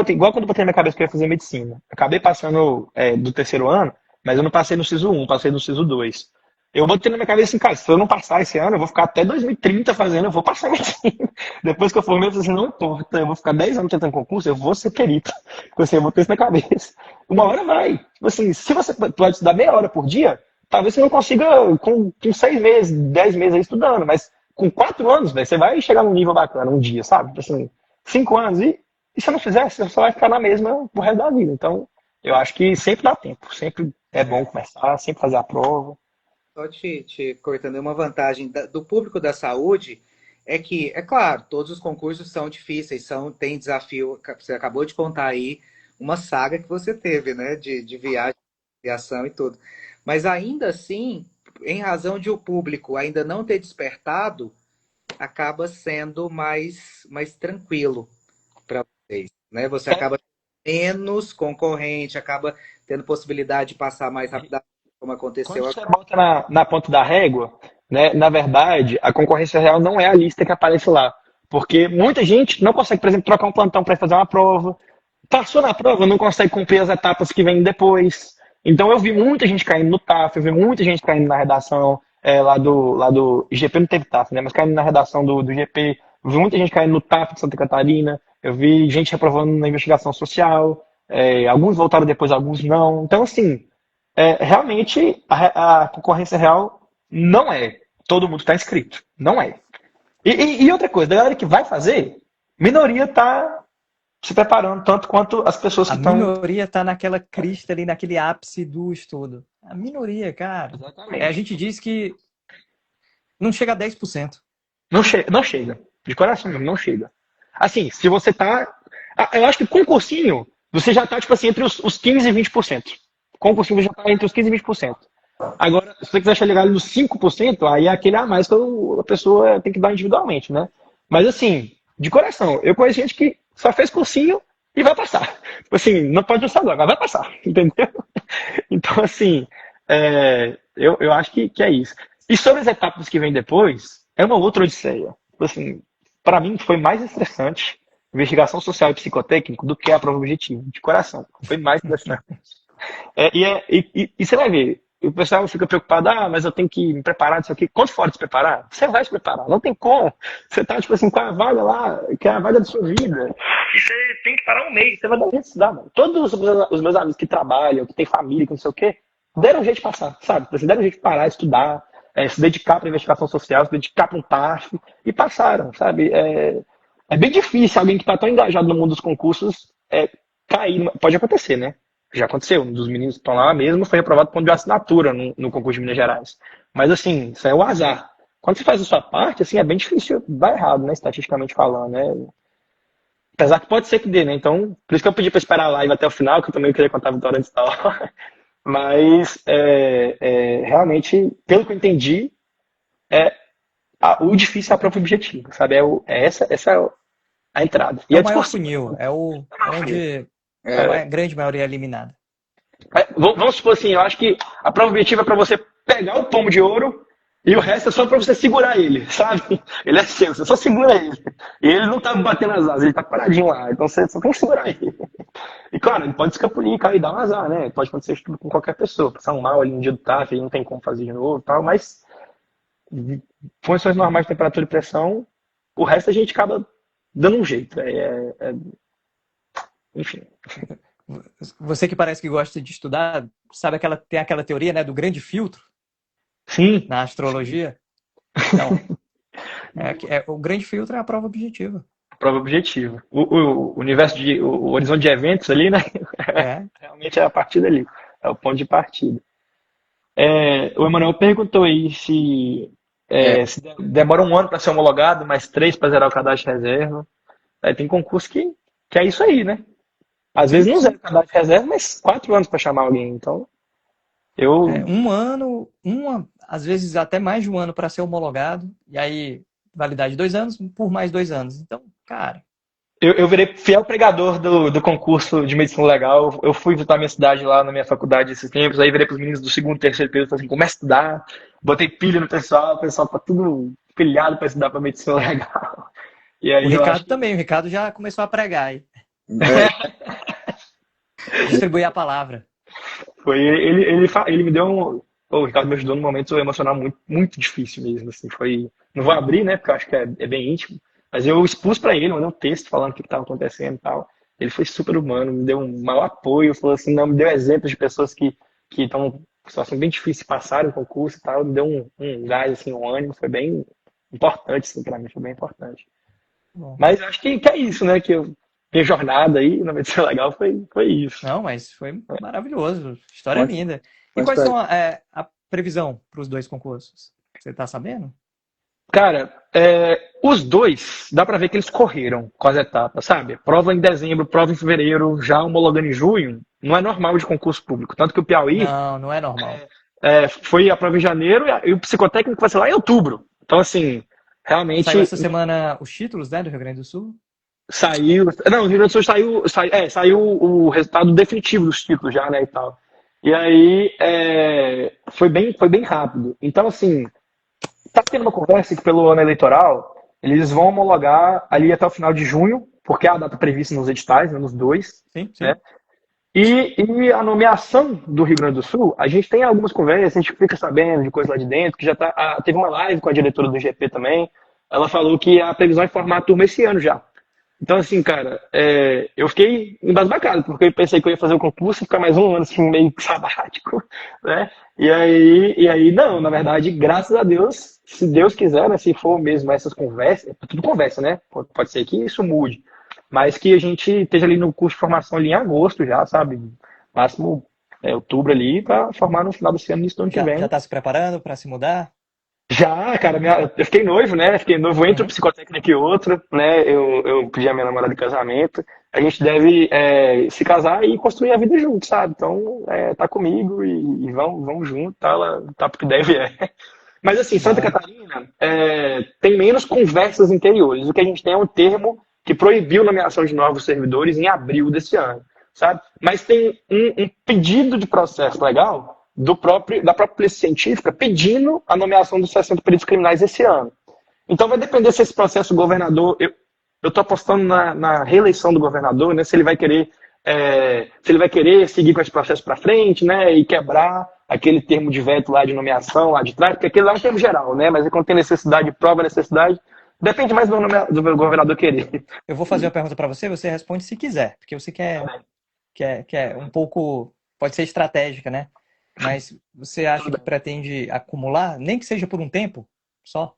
igual quando eu botei na minha cabeça que eu ia fazer medicina. Acabei passando do terceiro ano, mas eu não passei no SISU 1, passei no SISU 2. Eu botei na minha cabeça assim, cara, se eu não passar esse ano, eu vou ficar até 2030 fazendo, eu vou passar medicina. Depois que eu formei, eu falei assim, não importa, eu vou ficar 10 anos tentando concurso, eu vou ser perito. Tipo assim, eu vou ter isso na cabeça. Uma hora vai. Tipo assim, se você pode estudar meia hora por dia, talvez você não consiga com 6 meses, 10 meses aí estudando, mas com 4 anos, véio, você vai chegar num nível bacana um dia, sabe? Tipo assim, 5 anos. E se eu não fizer, você só vai ficar na mesma pro resto da vida. Então, eu acho que sempre dá tempo. Sempre é bom começar, sempre fazer a prova. Só te cortando, uma vantagem do público da saúde é que, é claro, todos os concursos são difíceis, tem desafio. Você acabou de contar aí uma saga que você teve, né? De viagem, de aviação e tudo. Mas ainda assim, em razão de o público ainda não ter despertado, acaba sendo mais tranquilo para vocês, né? Você acaba menos concorrente, acaba tendo possibilidade de passar mais rapidamente, como Quando aconteceu você bota na ponta da régua, né, na verdade, a concorrência real não é a lista que aparece lá. Porque muita gente não consegue, por exemplo, trocar um plantão para fazer uma prova. Passou na prova, não consegue cumprir as etapas que vêm depois. Então eu vi muita gente caindo no TAF, eu vi muita gente caindo na redação lá do IGP, não teve TAF, né? Mas caindo na redação do GP. Eu vi muita gente caindo no TAF de Santa Catarina. Eu vi gente reprovando na investigação social. Alguns voltaram depois, alguns não. Então, assim, realmente a concorrência real não é todo mundo está inscrito. Não é. E outra coisa, a galera que vai fazer, minoria está se preparando tanto quanto as pessoas que estão. A minoria está naquela crista ali, naquele ápice do estudo. A minoria, cara. Exatamente. A gente diz que não chega a 10%. Não chega. De coração mesmo, não chega. Assim, se você tá. Eu acho que com cursinho, você já tá, tipo assim, entre os 15% e 20%. Com cursinho, você já tá entre os 15% e 20%. Agora, se você quiser chegar ali nos 5%, aí é aquele a mais que a pessoa tem que dar individualmente, né? Mas assim, de coração, eu conheço gente que só fez cursinho e vai passar. Tipo assim, não pode passar agora, mas vai passar, entendeu? Então, assim, eu acho que é isso. E sobre as etapas que vêm depois, é uma outra odisseia. Assim, para mim, foi mais estressante investigação social e psicotécnico do que a prova objetiva, de coração. Foi mais estressante. E você vai ver, o pessoal fica preocupado, mas eu tenho que me preparar, não sei o quê. Quando for se preparar, você vai se preparar, não tem como. Você tá, tipo assim, com a vaga lá, que é a vaga da sua vida, e você tem que parar um mês, você vai dar um jeito de estudar, mano. Todos os meus amigos que trabalham, que têm família, que não sei o quê, deram um jeito de passar, sabe? Você deram um jeito de parar, estudar, se dedicar para investigação social, se dedicar para um TAF, e passaram, sabe? É bem difícil alguém que está tão engajado no mundo dos concursos cair. Pode acontecer, né? Já aconteceu. Um dos meninos que estão lá mesmo foi reprovado por ponto de assinatura no concurso de Minas Gerais. Mas assim, isso é o azar. Quando você faz a sua parte, assim, é bem difícil dar errado, né? Estatisticamente falando, né? Apesar que pode ser que dê, né? Então, por isso que eu pedi para esperar a live até o final, que eu também queria contar a vitória antes da hora. Mas, realmente, pelo que eu entendi, é, o difícil é a prova objetiva, sabe? Essa é a entrada. E É a o maior discussão. funil, é onde a É, grande maioria é eliminada. Vamos supor assim, eu acho que a prova objetiva é para você pegar o pomo de ouro e o resto é só para você segurar ele, sabe? Ele é seu, você só segura ele. E ele não tá batendo as asas, ele tá paradinho lá. Então você só tem que segurar ele. E claro, ele pode escapulir, cair e dar um azar, né? Pode acontecer isso tudo com qualquer pessoa. Passar um mal ali no dia do TAF, ele não tem como fazer de novo e tal, mas condições normais de temperatura e pressão, o resto a gente acaba dando um jeito. Enfim. Você que parece que gosta de estudar, sabe tem aquela teoria, né, do grande filtro Sim, na astrologia? Então, o grande filtro é a prova objetiva. prova objetiva. O universo o horizonte de eventos ali, né? É. Realmente é a partir dali. É o ponto de partida. O Emanuel perguntou aí é. se demora um ano para ser homologado, mais 3 para zerar o cadastro de reserva. Tem concurso que é isso aí, né? Às vezes Sim, não zera sim. o cadastro de reserva, mas 4 anos para chamar alguém. Então, eu, Um ano, às vezes até mais de um ano para ser homologado, e aí validade 2 anos por mais 2 anos. Então, cara, eu virei fiel pregador do concurso de medicina legal. Eu fui visitar minha cidade lá na minha faculdade esses tempos, aí virei para os meninos do segundo, terceiro período, falei assim, começa a estudar, botei pilha no pessoal, o pessoal tá tudo pilhado para estudar para medicina legal. E o aí eu acho Ricardo que também, o Ricardo já começou a pregar aí, É, distribuir a palavra. foi ele me deu um. Pô, o Ricardo me ajudou num momento emocional muito, muito difícil mesmo. Assim, não vou abrir, né? Porque eu acho que é bem íntimo. Mas eu expus para ele, mandei um texto falando o que estava acontecendo e tal. Ele foi super humano, me deu um maior apoio, falou assim, não, me deu exemplos de pessoas que estão em situação bem difícil, passaram o concurso e tal, me deu um gás, assim, um ânimo, foi bem importante, assim, para mim, foi bem importante. Bom, Mas acho que é isso, né? Minha jornada aí na medicina legal foi isso. não, mas foi maravilhoso, história uma, linda. E uma quais história. são a previsão para os dois concursos? Você está sabendo? Cara, os dois, dá pra ver que eles correram com as etapas, sabe? Prova em dezembro, prova em fevereiro, já homologando em junho, não é normal de concurso público. Tanto que o Piauí Não, não é normal. foi a prova em janeiro e o psicotécnico vai ser lá em outubro. Então, assim, Saiu realmente essa semana os títulos, né, do Rio Grande do Sul? saiu. Não, o Rio Grande do Sul saiu o resultado definitivo dos títulos já, né, e tal. E aí foi bem rápido. Então, assim, tá tendo uma conversa que pelo ano eleitoral eles vão homologar ali até o final de junho, porque é a data prevista nos editais, né, nos dois, Sim, né? sim. E a nomeação do Rio Grande do Sul, a gente tem algumas conversas, a gente fica sabendo de coisa lá de dentro, que já teve uma live com a diretora do GP também. Ela falou que a previsão é formar a turma esse ano já. Então, assim, cara, eu fiquei embasbacado, porque eu pensei que eu ia fazer o concurso e ficar mais um ano assim, meio sabático, né? E aí, não, na verdade, graças a Deus, se Deus quiser, né, se for mesmo essas conversas, é tudo conversa, né? Pode ser que isso mude, mas que a gente esteja ali no curso de formação ali em agosto já, sabe? Máximo outubro ali, para formar no final desse ano, início do ano que Já vem. está se preparando para se mudar? Já, cara, eu fiquei noivo, né? Fiquei noivo entre um Uhum. psicotécnico e outro, né? Eu pedi a minha namorada em casamento. A gente deve se casar e construir a vida junto, sabe? Então, tá comigo e vamos junto, tá? Ela tá porque deve Mas assim, Santa Não. Catarina tem menos conversas interiores. O que a gente tem é um termo que proibiu a nomeação de novos servidores em abril desse ano, sabe? Mas tem um pedido de processo legal da própria polícia científica pedindo a nomeação dos 60 peritos criminais esse ano. Então vai depender se esse processo o governador. Eu estou apostando na reeleição do governador, né? Se ele vai querer seguir com esse processo para frente, né? E quebrar aquele termo de veto lá de nomeação lá de trás, porque aquele lá é um termo geral, né? Mas quando tem necessidade, prova a necessidade, depende mais do governador querer. Eu vou fazer uma pergunta para você, você responde se quiser, porque você quer um pouco, pode ser estratégica, né? Mas você acha que pretende acumular, nem que seja por um tempo só?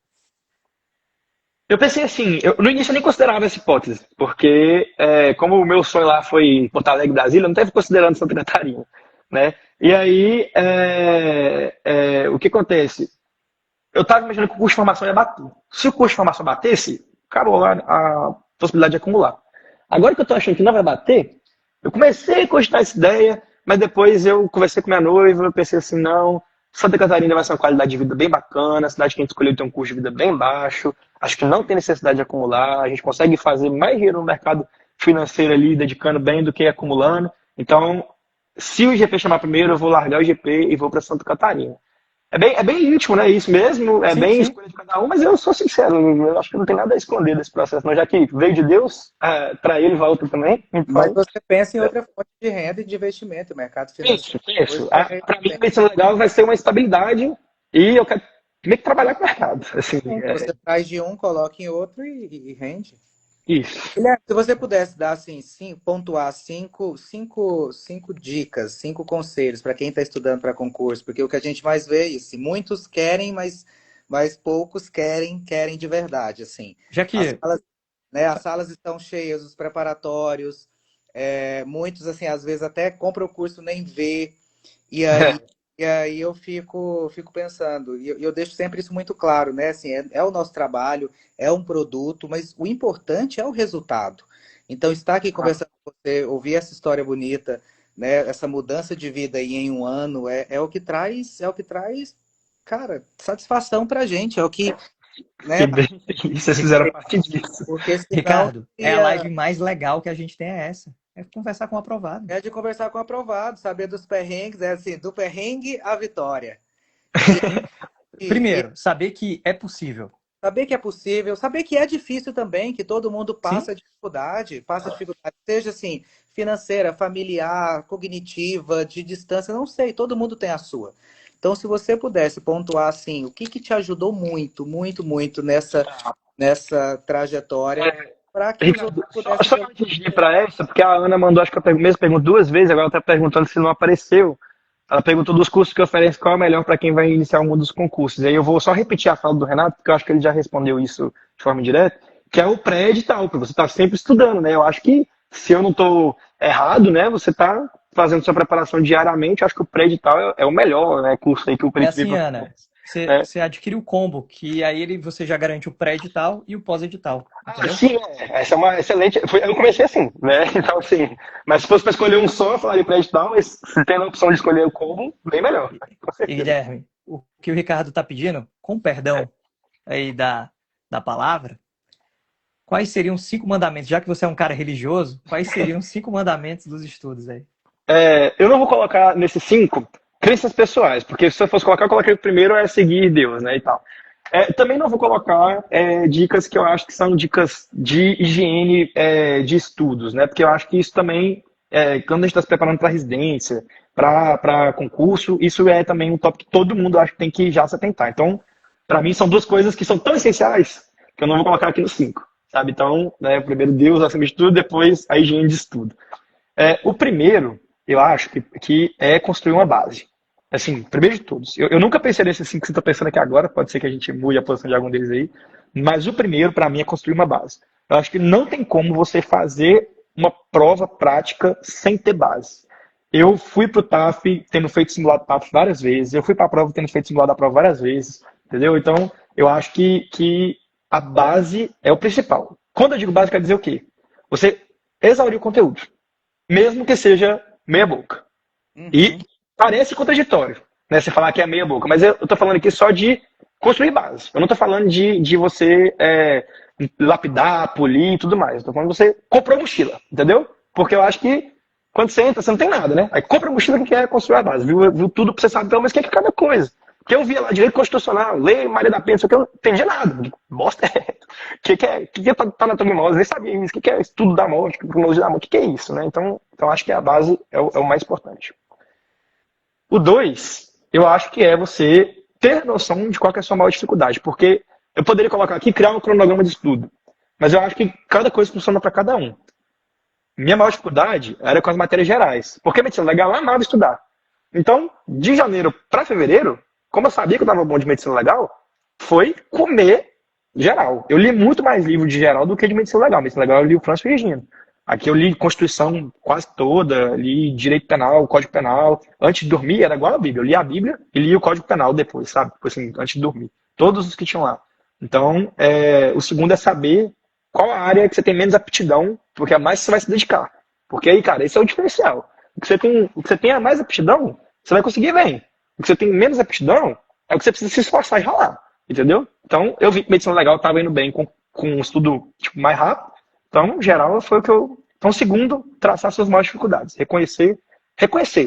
Eu pensei assim, no início eu nem considerava essa hipótese, porque como o meu sonho lá foi Porto Alegre, Brasília, eu não estava considerando Santa Catarina, né? E aí, o que acontece? Eu estava imaginando que o custo de formação ia bater. Se o custo de formação batesse, acabou a possibilidade de acumular. Agora que eu estou achando que não vai bater, eu comecei a cogitar essa ideia, Mas depois eu conversei com minha noiva, eu pensei assim, não, Santa Catarina vai ser uma qualidade de vida bem bacana, a cidade que a gente escolheu tem um custo de vida bem baixo, acho que não tem necessidade de acumular, a gente consegue fazer mais dinheiro no mercado financeiro ali, dedicando bem do que acumulando. Então, se o IGP chamar primeiro, eu vou largar o IGP e vou para Santa Catarina. É bem íntimo, né? Isso mesmo, é Sim, bem sim. escolha de cada um, mas eu sou sincero, eu acho que não tem nada a esconder desse processo, não, já que veio de Deus, para ele volta também, Mas então. você pensa em outra fonte de renda e de investimento. O mercado financeiro hoje Isso. é Para mim, a também. medicina legal vai ser uma estabilidade e eu quero meio que trabalhar com o mercado. Assim, Você traz de um, coloca em outro e rende. isso. Guilherme, se você pudesse dar assim, pontuar cinco dicas, cinco conselhos para quem está estudando para concurso, porque o que a gente mais vê é isso, muitos querem, mas poucos querem de verdade, assim. Já As que salas, né, as salas estão cheias, os preparatórios, muitos assim, às vezes até compram o curso nem vê, e aí, e aí eu fico pensando, e eu deixo sempre isso muito claro, né? Assim, é o nosso trabalho, é um produto, mas o importante é o resultado. Então, estar aqui conversando com você, ouvir essa história bonita, né? Essa mudança de vida aí em um ano, é o que traz, cara, satisfação pra gente, é o que, né? Que bem, vocês fizeram parte disso. Porque senão Ricardo, é a ia, live mais legal que a gente tem é essa. É conversar com o aprovado. é de conversar com o aprovado, saber dos perrengues, é assim, do perrengue à vitória. E, e Primeiro, saber que é possível. saber que é possível, saber que é difícil também, que todo mundo Sim? passa dificuldade, seja assim, financeira, familiar, cognitiva, de distância, não sei, todo mundo tem a sua. Então, se você pudesse pontuar assim, o que que te ajudou muito, muito, muito nessa trajetória, para que os outros Ricardo, pudessem só ter. antes de ir para essa, porque a Ana mandou, acho que a mesma pergunta duas vezes, agora ela está perguntando se não apareceu. Ela perguntou dos cursos que oferece, qual é o melhor para quem vai iniciar o mundo dos concursos. Aí eu vou só repetir a fala do Renato, porque eu acho que ele já respondeu isso de forma direta, que é o pré-edital, que você está sempre estudando, né? Eu acho que, se eu não estou errado, né, você está fazendo sua preparação diariamente, eu acho que o pré-edital é o melhor, né, curso aí que o É Perito assim, Viva Ana. é. Você adquire o combo, que aí você já garante o pré-edital e o pós-edital. Entendeu? Sim, essa é uma excelente. Eu comecei assim, né? Então, assim, mas se fosse para escolher um só, eu falaria pré-edital, mas se tem a opção de escolher o combo, bem melhor, com E certeza. Guilherme, o que o Ricardo está pedindo, com perdão aí da palavra, quais seriam os 5 mandamentos? Já que você é um cara religioso, quais seriam os 5 mandamentos dos estudos aí? Eu não vou colocar nesses cinco crenças pessoais, porque se eu fosse colocar, eu colocaria o primeiro é seguir Deus, né, e tal. Também não vou colocar dicas que eu acho que são dicas de higiene de estudos, né, porque eu acho que isso também, quando a gente está se preparando para residência, para concurso, isso é também um tópico que todo mundo acha que tem que já se atentar. Então, para mim, são duas coisas que são tão essenciais que eu não vou colocar aqui nos cinco, sabe? Então, né, primeiro Deus acima de tudo, depois a higiene de estudo. O primeiro, eu acho que é construir uma base. Assim, primeiro de todos. Eu nunca pensei nesses cinco que você está pensando aqui agora, pode ser que a gente mude a posição de algum deles aí, mas o primeiro, para mim, é construir uma base. Eu acho que não tem como você fazer uma prova prática sem ter base. Eu fui para o TAF tendo feito simulado TAF várias vezes, eu fui para a prova tendo feito simulado da prova várias vezes, entendeu? Então, eu acho que a base é o principal. Quando eu digo base, quer dizer o quê? Você exaurir o conteúdo mesmo que seja meia boca. E Uhum. parece contraditório, né? Você falar que é meia boca, mas eu tô falando aqui só de construir base. Eu não tô falando de você lapidar, polir e tudo mais. Eu tô falando de você comprar mochila, entendeu? Porque eu acho que quando você entra, você não tem nada, né? Aí compra a mochila que quer construir a base. Viu tudo pra você saber pelo menos o que é cada coisa. Porque eu via lá direito constitucional, lei Maria da Penha, só que eu não entendia nada. Bosta é essa? O que é tanatomimose? Nem sabia isso. O que é estudo da morte, cronologia da morte? O que é isso, né? Então acho que a base é o mais importante. O dois, eu acho que é você ter noção de qual é a sua maior dificuldade. Porque eu poderia colocar aqui, criar um cronograma de estudo. Mas eu acho que cada coisa funciona para cada um. Minha maior dificuldade era com as matérias gerais. Porque a medicina legal eu amava estudar. Então, de janeiro para fevereiro, como eu sabia que eu estava bom de medicina legal, foi comer geral. Eu li muito mais livro de geral do que de medicina legal. Medicina legal eu li o Franço Regina. Aqui eu li Constituição quase toda, li Direito Penal, Código Penal. Antes de dormir era igual a Bíblia. Eu li a Bíblia e li o Código Penal depois, sabe? Assim, antes de dormir. Todos os que tinham lá. Então, o segundo é saber qual a área que você tem menos aptidão, porque é mais que você vai se dedicar. Porque aí, cara, esse é o diferencial. O que você tem a mais aptidão, você vai conseguir bem. O que você tem menos aptidão é o que você precisa se esforçar e ralar. Entendeu? Então, eu vi que medicina legal estava indo bem com um estudo tipo, mais rápido. Então, em geral, foi o que eu. Então, segundo, traçar suas maiores dificuldades. Reconhecer,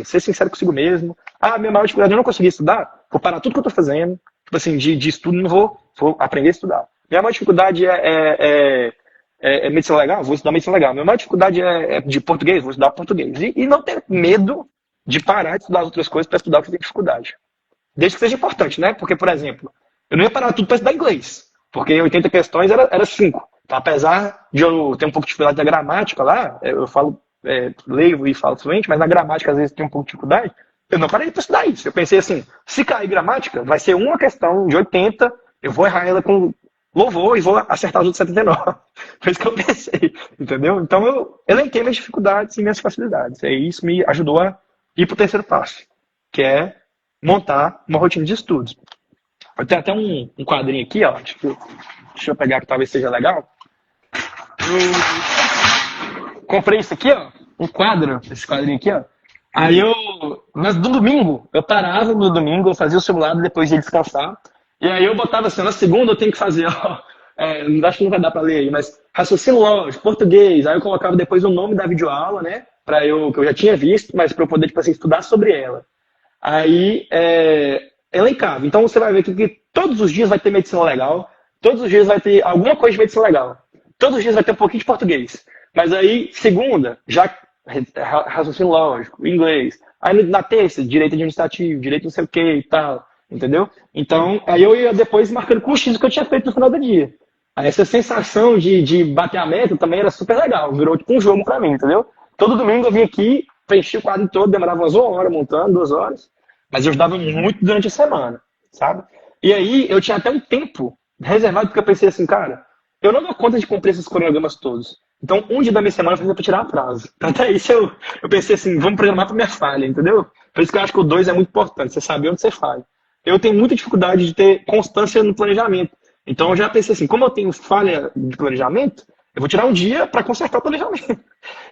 ser sincero consigo mesmo. Ah, minha maior dificuldade, eu não consegui estudar, vou parar tudo que eu estou fazendo. Tipo assim, de estudo, não vou aprender a estudar. Minha maior dificuldade é medicina legal, vou estudar medicina legal. Minha maior dificuldade é de português, vou estudar português. E não ter medo de parar de estudar as outras coisas para estudar o que tem dificuldade. Desde que seja importante, né? Porque, por exemplo, eu não ia parar tudo para estudar inglês, porque 80 questões era 5. Então, apesar de eu ter um pouco de dificuldade da gramática lá, eu falo, leio e falo fluente, mas na gramática às vezes tem um pouco de dificuldade, eu não parei para estudar isso. Eu pensei assim, se cair gramática, vai ser uma questão de 80, eu vou errar ela com louvor e vou acertar os outros 79. Foi isso que eu pensei, entendeu? Então eu elenquei minhas dificuldades e minhas facilidades. E isso me ajudou a ir para o terceiro passo, que é montar uma rotina de estudos. Eu tenho até um quadrinho aqui, ó. Deixa eu pegar que talvez seja legal. Eu comprei isso aqui, ó. Um quadro, esse quadrinho aqui, ó. Aí mas no domingo, eu parava no domingo, eu fazia o simulado depois de descansar. E aí eu botava assim, na segunda eu tenho que fazer, ó. Acho que não vai dar pra ler aí, mas raciocínio lógico, português. Aí eu colocava depois o nome da videoaula, né? Que eu já tinha visto, mas para eu poder, tipo assim, estudar sobre ela. Aí, elencava. Então você vai ver que todos os dias vai ter medicina legal, todos os dias vai ter alguma coisa de medicina legal, todos os dias vai ter um pouquinho de português. Mas aí, segunda, já raciocínio lógico, inglês. Aí na terça, direito administrativo, direito não sei o que e tal, entendeu? Então, aí eu ia depois marcando com o X o que eu tinha feito no final do dia. Aí essa sensação de bater a meta também era super legal, virou tipo um jogo pra mim, entendeu? Todo domingo eu vinha aqui, preenchi o quadro todo, demorava umas 1 hora montando, 2 horas. Mas eu estudava muito durante a semana, sabe? E aí eu tinha até um tempo reservado, porque eu pensei assim, cara, eu não dou conta de cumprir esses cronogramas todos. Então, um dia da minha semana eu fazia pra tirar atraso. Então, até isso eu pensei assim, vamos programar pra minha falha, entendeu? Por isso que eu acho que o 2 é muito importante, você saber onde você falha. Eu tenho muita dificuldade de ter constância no planejamento. Então, eu já pensei assim, como eu tenho falha de planejamento, eu vou tirar um dia para consertar o planejamento.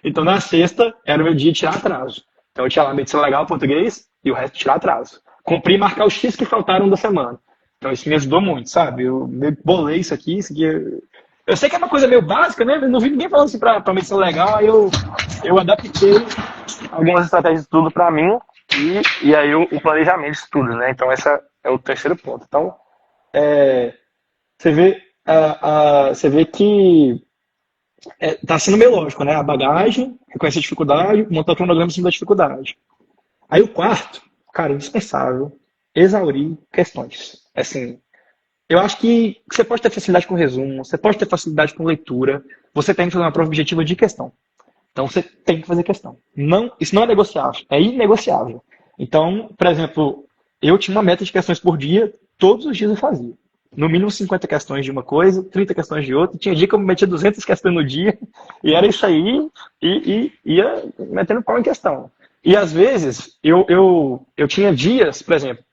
Então, na sexta, era o meu dia de tirar atraso. Então, eu tinha lá medicina legal, português, e o resto tirar atraso. Cumprir e marcar os X que faltaram da semana. Então, isso me ajudou muito, sabe? Eu bolei isso aqui. Eu sei que é uma coisa meio básica, né? Eu não vi ninguém falando assim pra medicina legal, aí eu adaptei algumas estratégias de estudo para mim, e aí o planejamento de estudo, né? Então, esse é o terceiro ponto. Então, você vê que tá sendo meio lógico, né? A bagagem, reconhecer a dificuldade, montar o cronograma em cima da dificuldade. Aí o quarto, cara, indispensável, exaurir questões. Assim, eu acho que você pode ter facilidade com resumo, você pode ter facilidade com leitura, você tem que fazer uma prova objetiva de questão. Então você tem que fazer questão. Isso não é negociável, é inegociável. Então, por exemplo, eu tinha uma meta de questões por dia, todos os dias eu fazia. No mínimo 50 questões de uma coisa, 30 questões de outra. Tinha dia que eu metia 200 questões no dia, e era isso aí, e ia metendo pau em questão. E às vezes, eu tinha dias, por exemplo,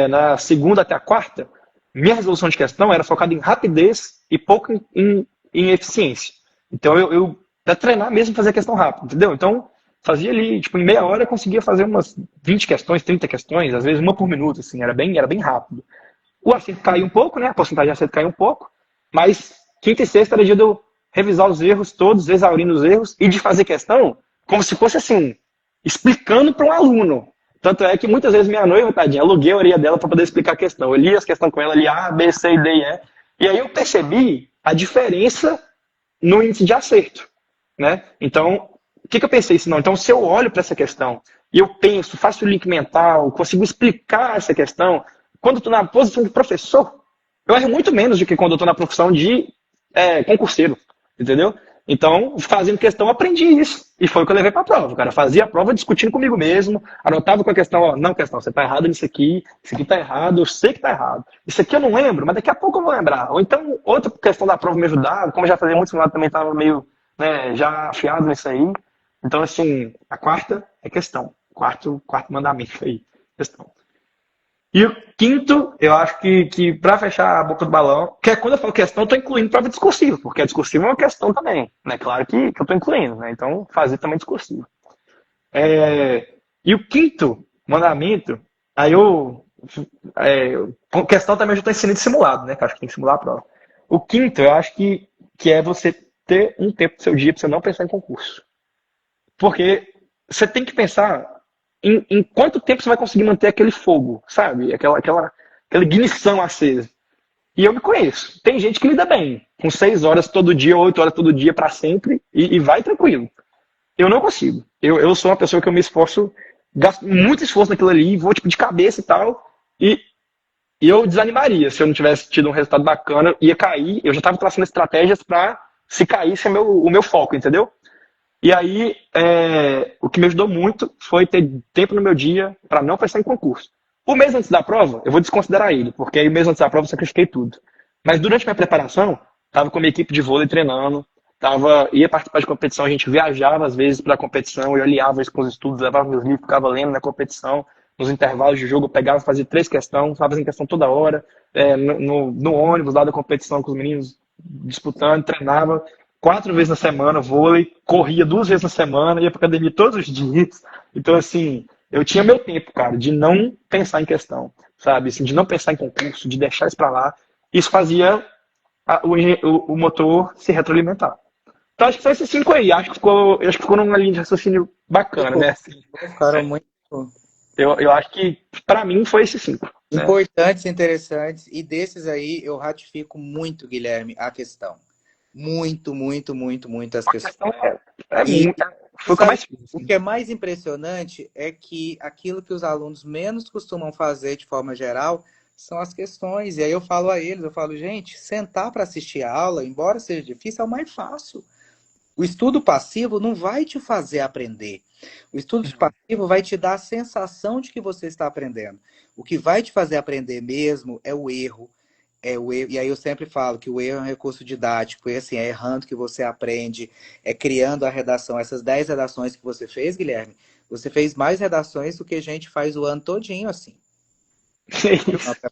na segunda até a quarta, minha resolução de questão era focada em rapidez e pouco em eficiência. Então, eu para treinar mesmo fazer questão rápida, entendeu? Então, fazia ali, tipo, em meia hora eu conseguia fazer umas 20 questões, 30 questões, às vezes uma por minuto, assim, era bem rápido. O acerto caiu um pouco, né? A porcentagem de acerto caiu um pouco, mas quinta e sexta era dia de eu revisar os erros todos, exaurindo os erros, e de fazer questão como se fosse assim, explicando para um aluno. Tanto é que muitas vezes minha noiva, tadinha, aluguei a orelha dela para poder explicar a questão. Eu li as questões com ela ali, A, B, C, D e E. E aí eu percebi a diferença no índice de acerto, né? Então, o que eu pensei? Então, se eu olho para essa questão e eu penso, faço o link mental, consigo explicar essa questão, quando eu estou na posição de professor, eu erro muito menos do que quando eu estou na profissão de concurseiro, entendeu? Então, fazendo questão, aprendi isso. E foi o que eu levei para a prova, cara. Fazia a prova discutindo comigo mesmo, anotava com a questão, ó, não, questão, você está errado nisso aqui, isso aqui está errado, eu sei que está errado. Isso aqui eu não lembro, mas daqui a pouco eu vou lembrar. Ou então, outra questão da prova me ajudava, como eu já fazia muito simulado, também estava meio, já afiado nisso aí. Então, assim, a quarta é questão. Quarto mandamento aí, questão. E o quinto, eu acho que para fechar a boca do balão, que é quando eu falo questão, eu estou incluindo prova discursiva, porque a discursiva é uma questão também, né? Claro que eu estou incluindo, né? Então, fazer também discursivo. E o quinto mandamento, aí com questão também eu já estou ensinando simulado, né? Que eu acho que tem que simular a prova. O quinto, eu acho que é você ter um tempo do seu dia para você não pensar em concurso. Porque você tem que pensar em quanto tempo você vai conseguir manter aquele fogo, sabe? Aquela ignição acesa. E eu me conheço. Tem gente que lida bem, com 6 horas todo dia, 8 horas todo dia para sempre, e vai tranquilo. Eu não consigo. Eu sou uma pessoa que eu me esforço, gasto muito esforço naquilo ali, vou tipo de cabeça e tal, e eu desanimaria se eu não tivesse tido um resultado bacana, ia cair. Eu já estava traçando estratégias para se caísse o meu foco, entendeu? E aí, o que me ajudou muito foi ter tempo no meu dia para não pensar em concurso. O mês antes da prova, eu vou desconsiderar ele, porque aí o mês antes da prova eu sacrifiquei tudo. Mas durante minha preparação, estava com a minha equipe de vôlei treinando, ia participar de competição, a gente viajava às vezes para a competição, eu alinhava isso com os estudos, levava meus livros, ficava lendo na competição, nos intervalos de jogo eu pegava, fazia 3 questões, estava fazendo questão toda hora, no ônibus lá da competição com os meninos disputando, treinava 4 vezes na semana vôlei, corria 2 vezes na semana, ia para academia todos os dias. Então, assim, eu tinha meu tempo, cara, de não pensar em questão, sabe? Assim, de não pensar em concurso, de deixar isso para lá. Isso fazia o motor se retroalimentar. Então, acho que foi esses 5 aí. Acho que ficou numa linha de raciocínio bacana, né? Assim, Ficaram muito eu acho que, para mim, foi esses 5. Né? importantes, interessantes. E desses aí, eu ratifico muito, Guilherme, a questão. Muito, muito, muito, muito as questões. Foi o que eu mais fiz. O que é mais impressionante é que aquilo que os alunos menos costumam fazer de forma geral são as questões. E aí eu falo a eles, gente, sentar para assistir a aula, embora seja difícil, é o mais fácil. O estudo passivo não vai te fazer aprender. O estudo passivo vai te dar a sensação de que você está aprendendo. O que vai te fazer aprender mesmo é o erro. E aí eu sempre falo que o erro é um recurso didático, e assim, é errando que você aprende, é criando a redação. Essas 10 redações que você fez, Guilherme, você fez mais redações do que a gente faz o ano todinho, assim.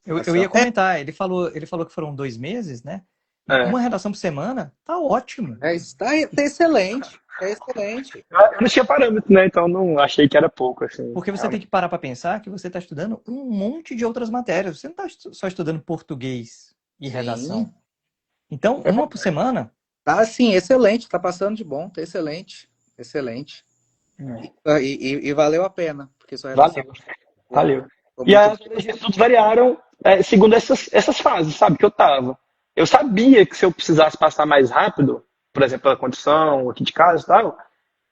Eu ia comentar, ele falou que foram 2 meses, né? Uma redação por semana, tá ótimo. Tá excelente, é excelente. Eu não tinha parâmetro, né? Então não achei que era pouco, assim. Porque você tem que parar para pensar que você está estudando um monte de outras matérias. Você não está só estudando português e redação. Então, uma por semana... Tá, assim, excelente. Tá passando de bom. Tá excelente. Excelente. E valeu a pena. Porque sua redação... Valeu. E as estudos variaram segundo essas fases, sabe? Que eu tava. Eu sabia que se eu precisasse passar mais rápido, por exemplo, pela condição aqui de casa e tal,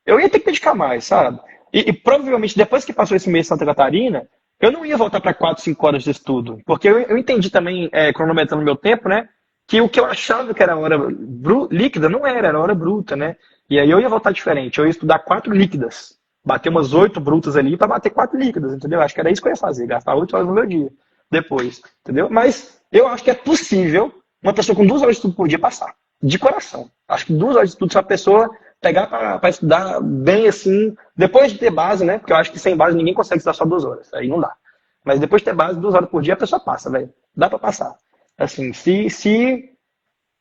eu ia ter que dedicar mais, sabe? E provavelmente depois que passou esse mês em Santa Catarina, eu não ia voltar para 4, 5 horas de estudo. Porque eu entendi também, cronometrando meu tempo, né? Que o que eu achava que era hora líquida não era hora bruta, né? E aí eu ia voltar diferente. Eu ia estudar 4 líquidas. Bater umas 8 brutas ali para bater 4 líquidas, entendeu? Acho que era isso que eu ia fazer, gastar 8 horas no meu dia depois, entendeu? Mas eu acho que é possível uma pessoa com 2 horas de estudo por dia passar. De coração. Acho que 2 horas de estudo, se a pessoa pegar para estudar bem assim, depois de ter base, né? Porque eu acho que sem base ninguém consegue estudar só 2 horas. Aí não dá. Mas depois de ter base, 2 horas por dia, a pessoa passa, velho. Dá para passar. Assim, se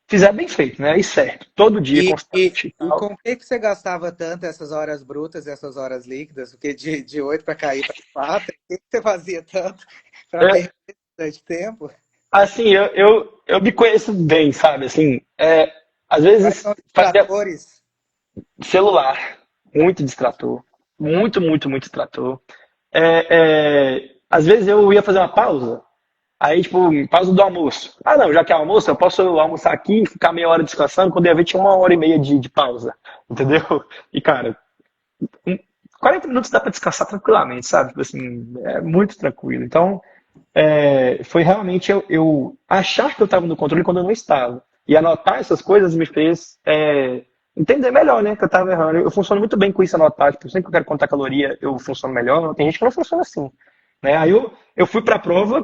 fizer bem feito, né? E certo. Todo dia, constante. E com o que você gastava tanto essas horas brutas e essas horas líquidas? Porque de 8 para cair para 4, o que você fazia tanto para perder bastante tempo? Assim, eu me conheço bem, sabe? Assim, às vezes... Tratores? Celular. Muito distrator. Muito, muito, muito distrator. Às vezes eu ia fazer uma pausa. Aí, tipo, pausa do almoço. Ah, não, já que é almoço, eu posso almoçar aqui, ficar meia hora descansando. Quando eu ia ver, tinha 1h30 de pausa. Entendeu? E, cara, 40 minutos dá pra descansar tranquilamente, sabe? Tipo assim, é muito tranquilo. Então, foi realmente eu achar que eu estava no controle quando eu não estava. E anotar essas coisas me fez entender melhor, né? Que eu estava errando. Eu funciono muito bem com isso, anotar. Tipo, sempre que eu quero contar caloria, eu funciono melhor. Tem gente que não funciona assim. Né? Aí eu fui para a prova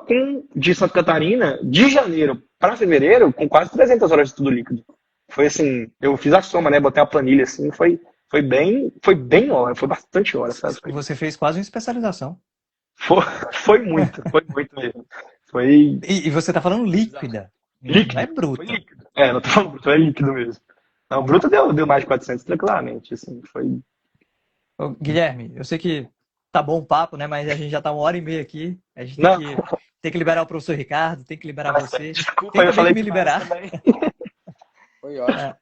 de Santa Catarina, de janeiro para fevereiro, com quase 300 horas de estudo líquido. Foi assim, eu fiz a soma, né? Botei a planilha assim, foi bem hora, foi bastante hora, sabe? Você fez quase uma especialização. Foi muito mesmo. E você tá falando líquida. Líquido. Não é bruto. Líquido. Não tô falando bruto, é líquido mesmo. Não, bruto deu mais de 400 tranquilamente, assim, foi... Ô, Guilherme, eu sei que tá bom o papo, né? Mas a gente já tá 1 hora e meia aqui. A gente Não, tem que liberar o professor Ricardo, tem que liberar tá certo. você. Desculpa, Tem eu também que falei me demais liberar. também. Foi ótimo. Ah,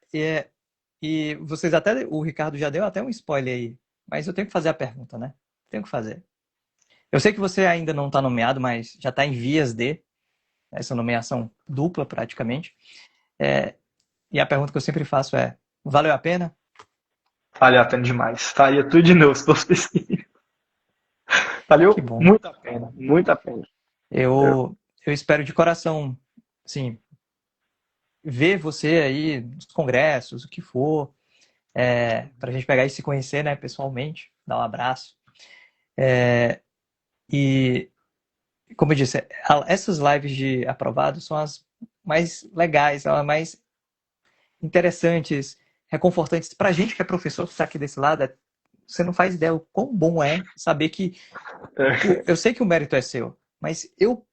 e vocês até, o Ricardo já deu até um spoiler aí. Mas eu tenho que fazer a pergunta, né? Tenho que fazer. Eu sei que você ainda não está nomeado, mas já está em vias de essa nomeação dupla praticamente. É, e a pergunta que eu sempre faço é: valeu a pena? Valeu a pena demais. Faria tudo de novo se fosse possível. Que Valeu bom. muito a pena, muito a pena. Eu, Eu espero de coração, assim, ver você aí nos congressos, o que for, para a gente pegar e se conhecer, né, pessoalmente, dar um abraço. E, como eu disse, essas lives de aprovados são as mais legais, são as mais interessantes, reconfortantes. Para a gente que é professor, que está aqui desse lado, você não faz ideia o quão bom é saber que. é, Eu sei que o mérito é seu, mas eu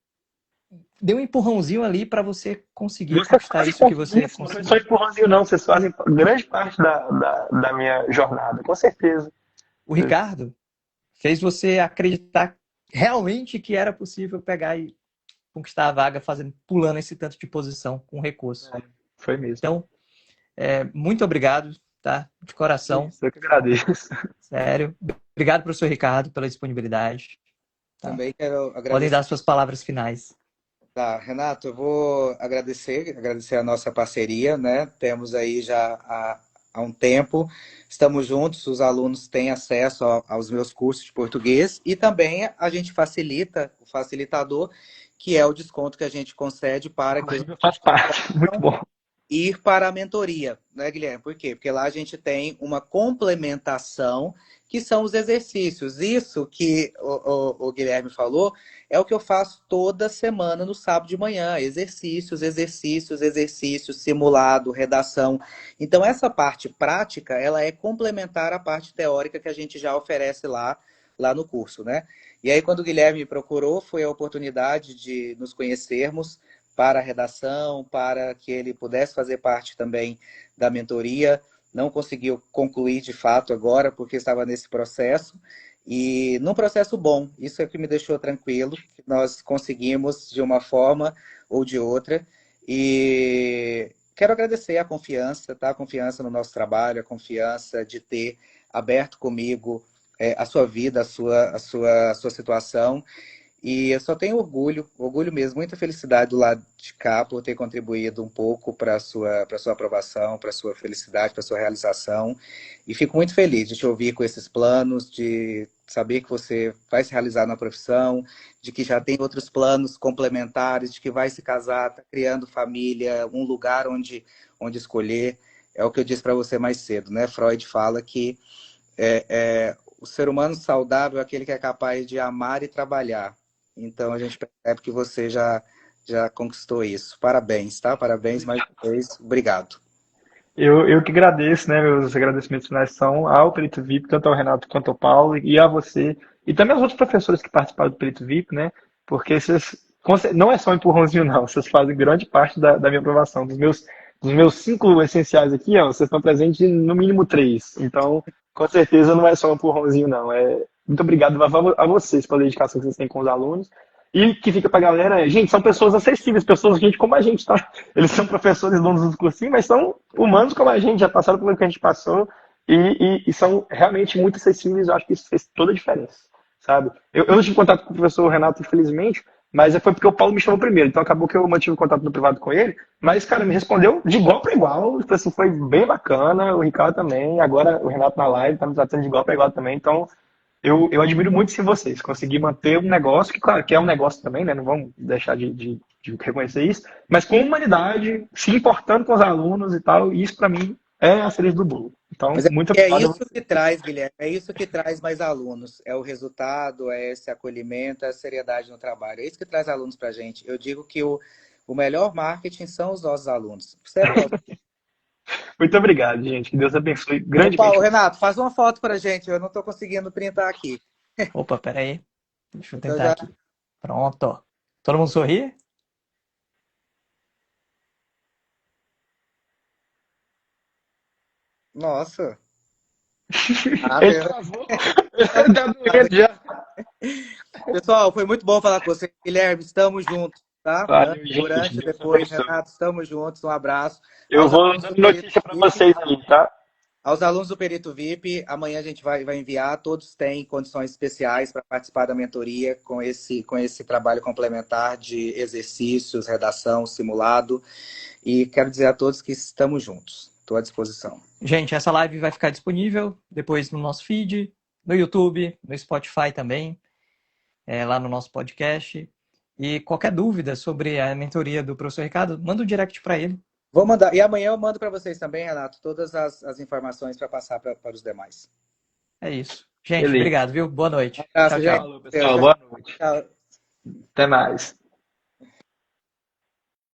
dei um empurrãozinho ali para você conseguir Você conquistar faz isso que você pouquíssimo, não foi só conseguiu. empurrãozinho, não. Vocês fazem grande parte da minha jornada, com certeza. O Ricardo fez você acreditar realmente que era possível pegar e conquistar a vaga fazendo, pulando esse tanto de posição com recurso. Foi mesmo. Então, muito obrigado, tá? De coração, Isso, eu que agradeço. sério. Obrigado, professor Ricardo, pela disponibilidade. Tá? Também quero Podem agradecer. dar suas palavras finais. Tá, Renato, eu vou agradecer a nossa parceria, né? Temos aí já há um tempo, estamos juntos, os alunos têm acesso aos meus cursos de português e também a gente facilita, o facilitador, que é o desconto que a gente concede para que os Inclusive, eu faço parte. Muito bom. ir para a mentoria, né, Guilherme? Por quê? Porque lá a gente tem uma complementação, que são os exercícios. Isso que o Guilherme falou é o que eu faço toda semana no sábado de manhã. Exercícios, exercícios, exercícios, simulado, redação. Então, essa parte prática, ela é complementar à parte teórica que a gente já oferece lá no curso, né? E aí, quando o Guilherme me procurou, foi a oportunidade de nos conhecermos para a redação, para que ele pudesse fazer parte também da mentoria. Não conseguiu concluir de fato agora, porque estava nesse processo. E num processo bom, isso é que me deixou tranquilo, que nós conseguimos de uma forma ou de outra. E quero agradecer a confiança, tá? A confiança no nosso trabalho, a confiança de ter aberto comigo a sua vida, a sua situação. E eu só tenho orgulho, orgulho mesmo, muita felicidade do lado de cá por ter contribuído um pouco para sua aprovação, para sua felicidade, para sua realização. E fico muito feliz de te ouvir com esses planos, de saber que você vai se realizar na profissão, de que já tem outros planos complementares, de que vai se casar, está criando família, um lugar onde escolher. É o que eu disse para você mais cedo, né? Freud fala que o ser humano saudável é aquele que é capaz de amar e trabalhar. Então a gente percebe que você já conquistou isso. Parabéns, tá? Parabéns mais uma vez. Obrigado. Eu que agradeço, né? Meus agradecimentos finais são ao Perito VIP, tanto ao Renato quanto ao Paulo, e a você, e também aos outros professores que participaram do Perito VIP, né? Porque vocês, não é só um empurrãozinho, não, vocês fazem grande parte da minha aprovação. Dos meus 5 essenciais aqui, ó, vocês estão presentes em, no mínimo 3. Então, com certeza não é só um empurrãozinho, não. Muito obrigado a vocês pela dedicação que vocês têm com os alunos. E que fica pra galera, gente, são pessoas acessíveis, pessoas, gente como a gente, tá? Eles são professores donos dos cursinhos, mas são humanos como a gente, já passaram pelo que a gente passou e são realmente muito acessíveis. Eu acho que isso fez toda a diferença, sabe? Eu não tive contato com o professor Renato, infelizmente, mas foi porque o Paulo me chamou primeiro, então acabou que eu mantive contato no privado com ele. Mas, cara, me respondeu de igual para igual, tipo assim, foi bem bacana. O Ricardo também, agora o Renato na live tá me tratando de igual para igual também, então. Eu admiro muito se vocês conseguir manter um negócio, que claro que é um negócio também, né? Não vamos deixar de reconhecer isso, mas com humanidade, se importando com os alunos e tal, e isso para mim é a cereja do bolo. Então, Mas muito é obrigado a isso que vocês. traz, Guilherme, é isso que traz mais alunos. É o resultado, é esse acolhimento, é a seriedade no trabalho. É isso que traz alunos para a gente. Eu digo que o melhor marketing são os nossos alunos. Sério, Paulo. Muito obrigado, gente. Que Deus abençoe Ô, Paulo, grandemente vocês. Renato, faz uma foto para a gente. Eu não estou conseguindo printar aqui. Opa, peraí. Deixa eu Então tentar já. aqui. Pronto. Todo mundo sorri? Nossa. Ah, Ele travou. Ele tá doendo já. pessoal, foi muito bom falar com você. Guilherme, estamos juntos, tá? Valeu, Durante gente. e Deus depois, abençoe. Renato, estamos juntos. Um abraço. Eu Aos vou alunos do dando Perito notícia para VIP, vocês aí, tá? aos alunos do Perito VIP, amanhã a gente vai enviar. Todos têm condições especiais para participar da mentoria com esse trabalho complementar de exercícios, redação, simulado. E quero dizer a todos que estamos juntos. Estou à disposição. Gente, essa live vai ficar disponível depois no nosso feed, no YouTube, no Spotify também, lá no nosso podcast. E qualquer dúvida sobre a mentoria do professor Ricardo, manda um direct para ele. Vou mandar. E amanhã eu mando para vocês também, Renato, todas as informações para passar para os demais. É isso. Gente, Beleza. obrigado, viu? Boa noite. Um abraço, Tchau, gente. tchau. Falou, pessoal. Boa noite. Tchau. Até mais.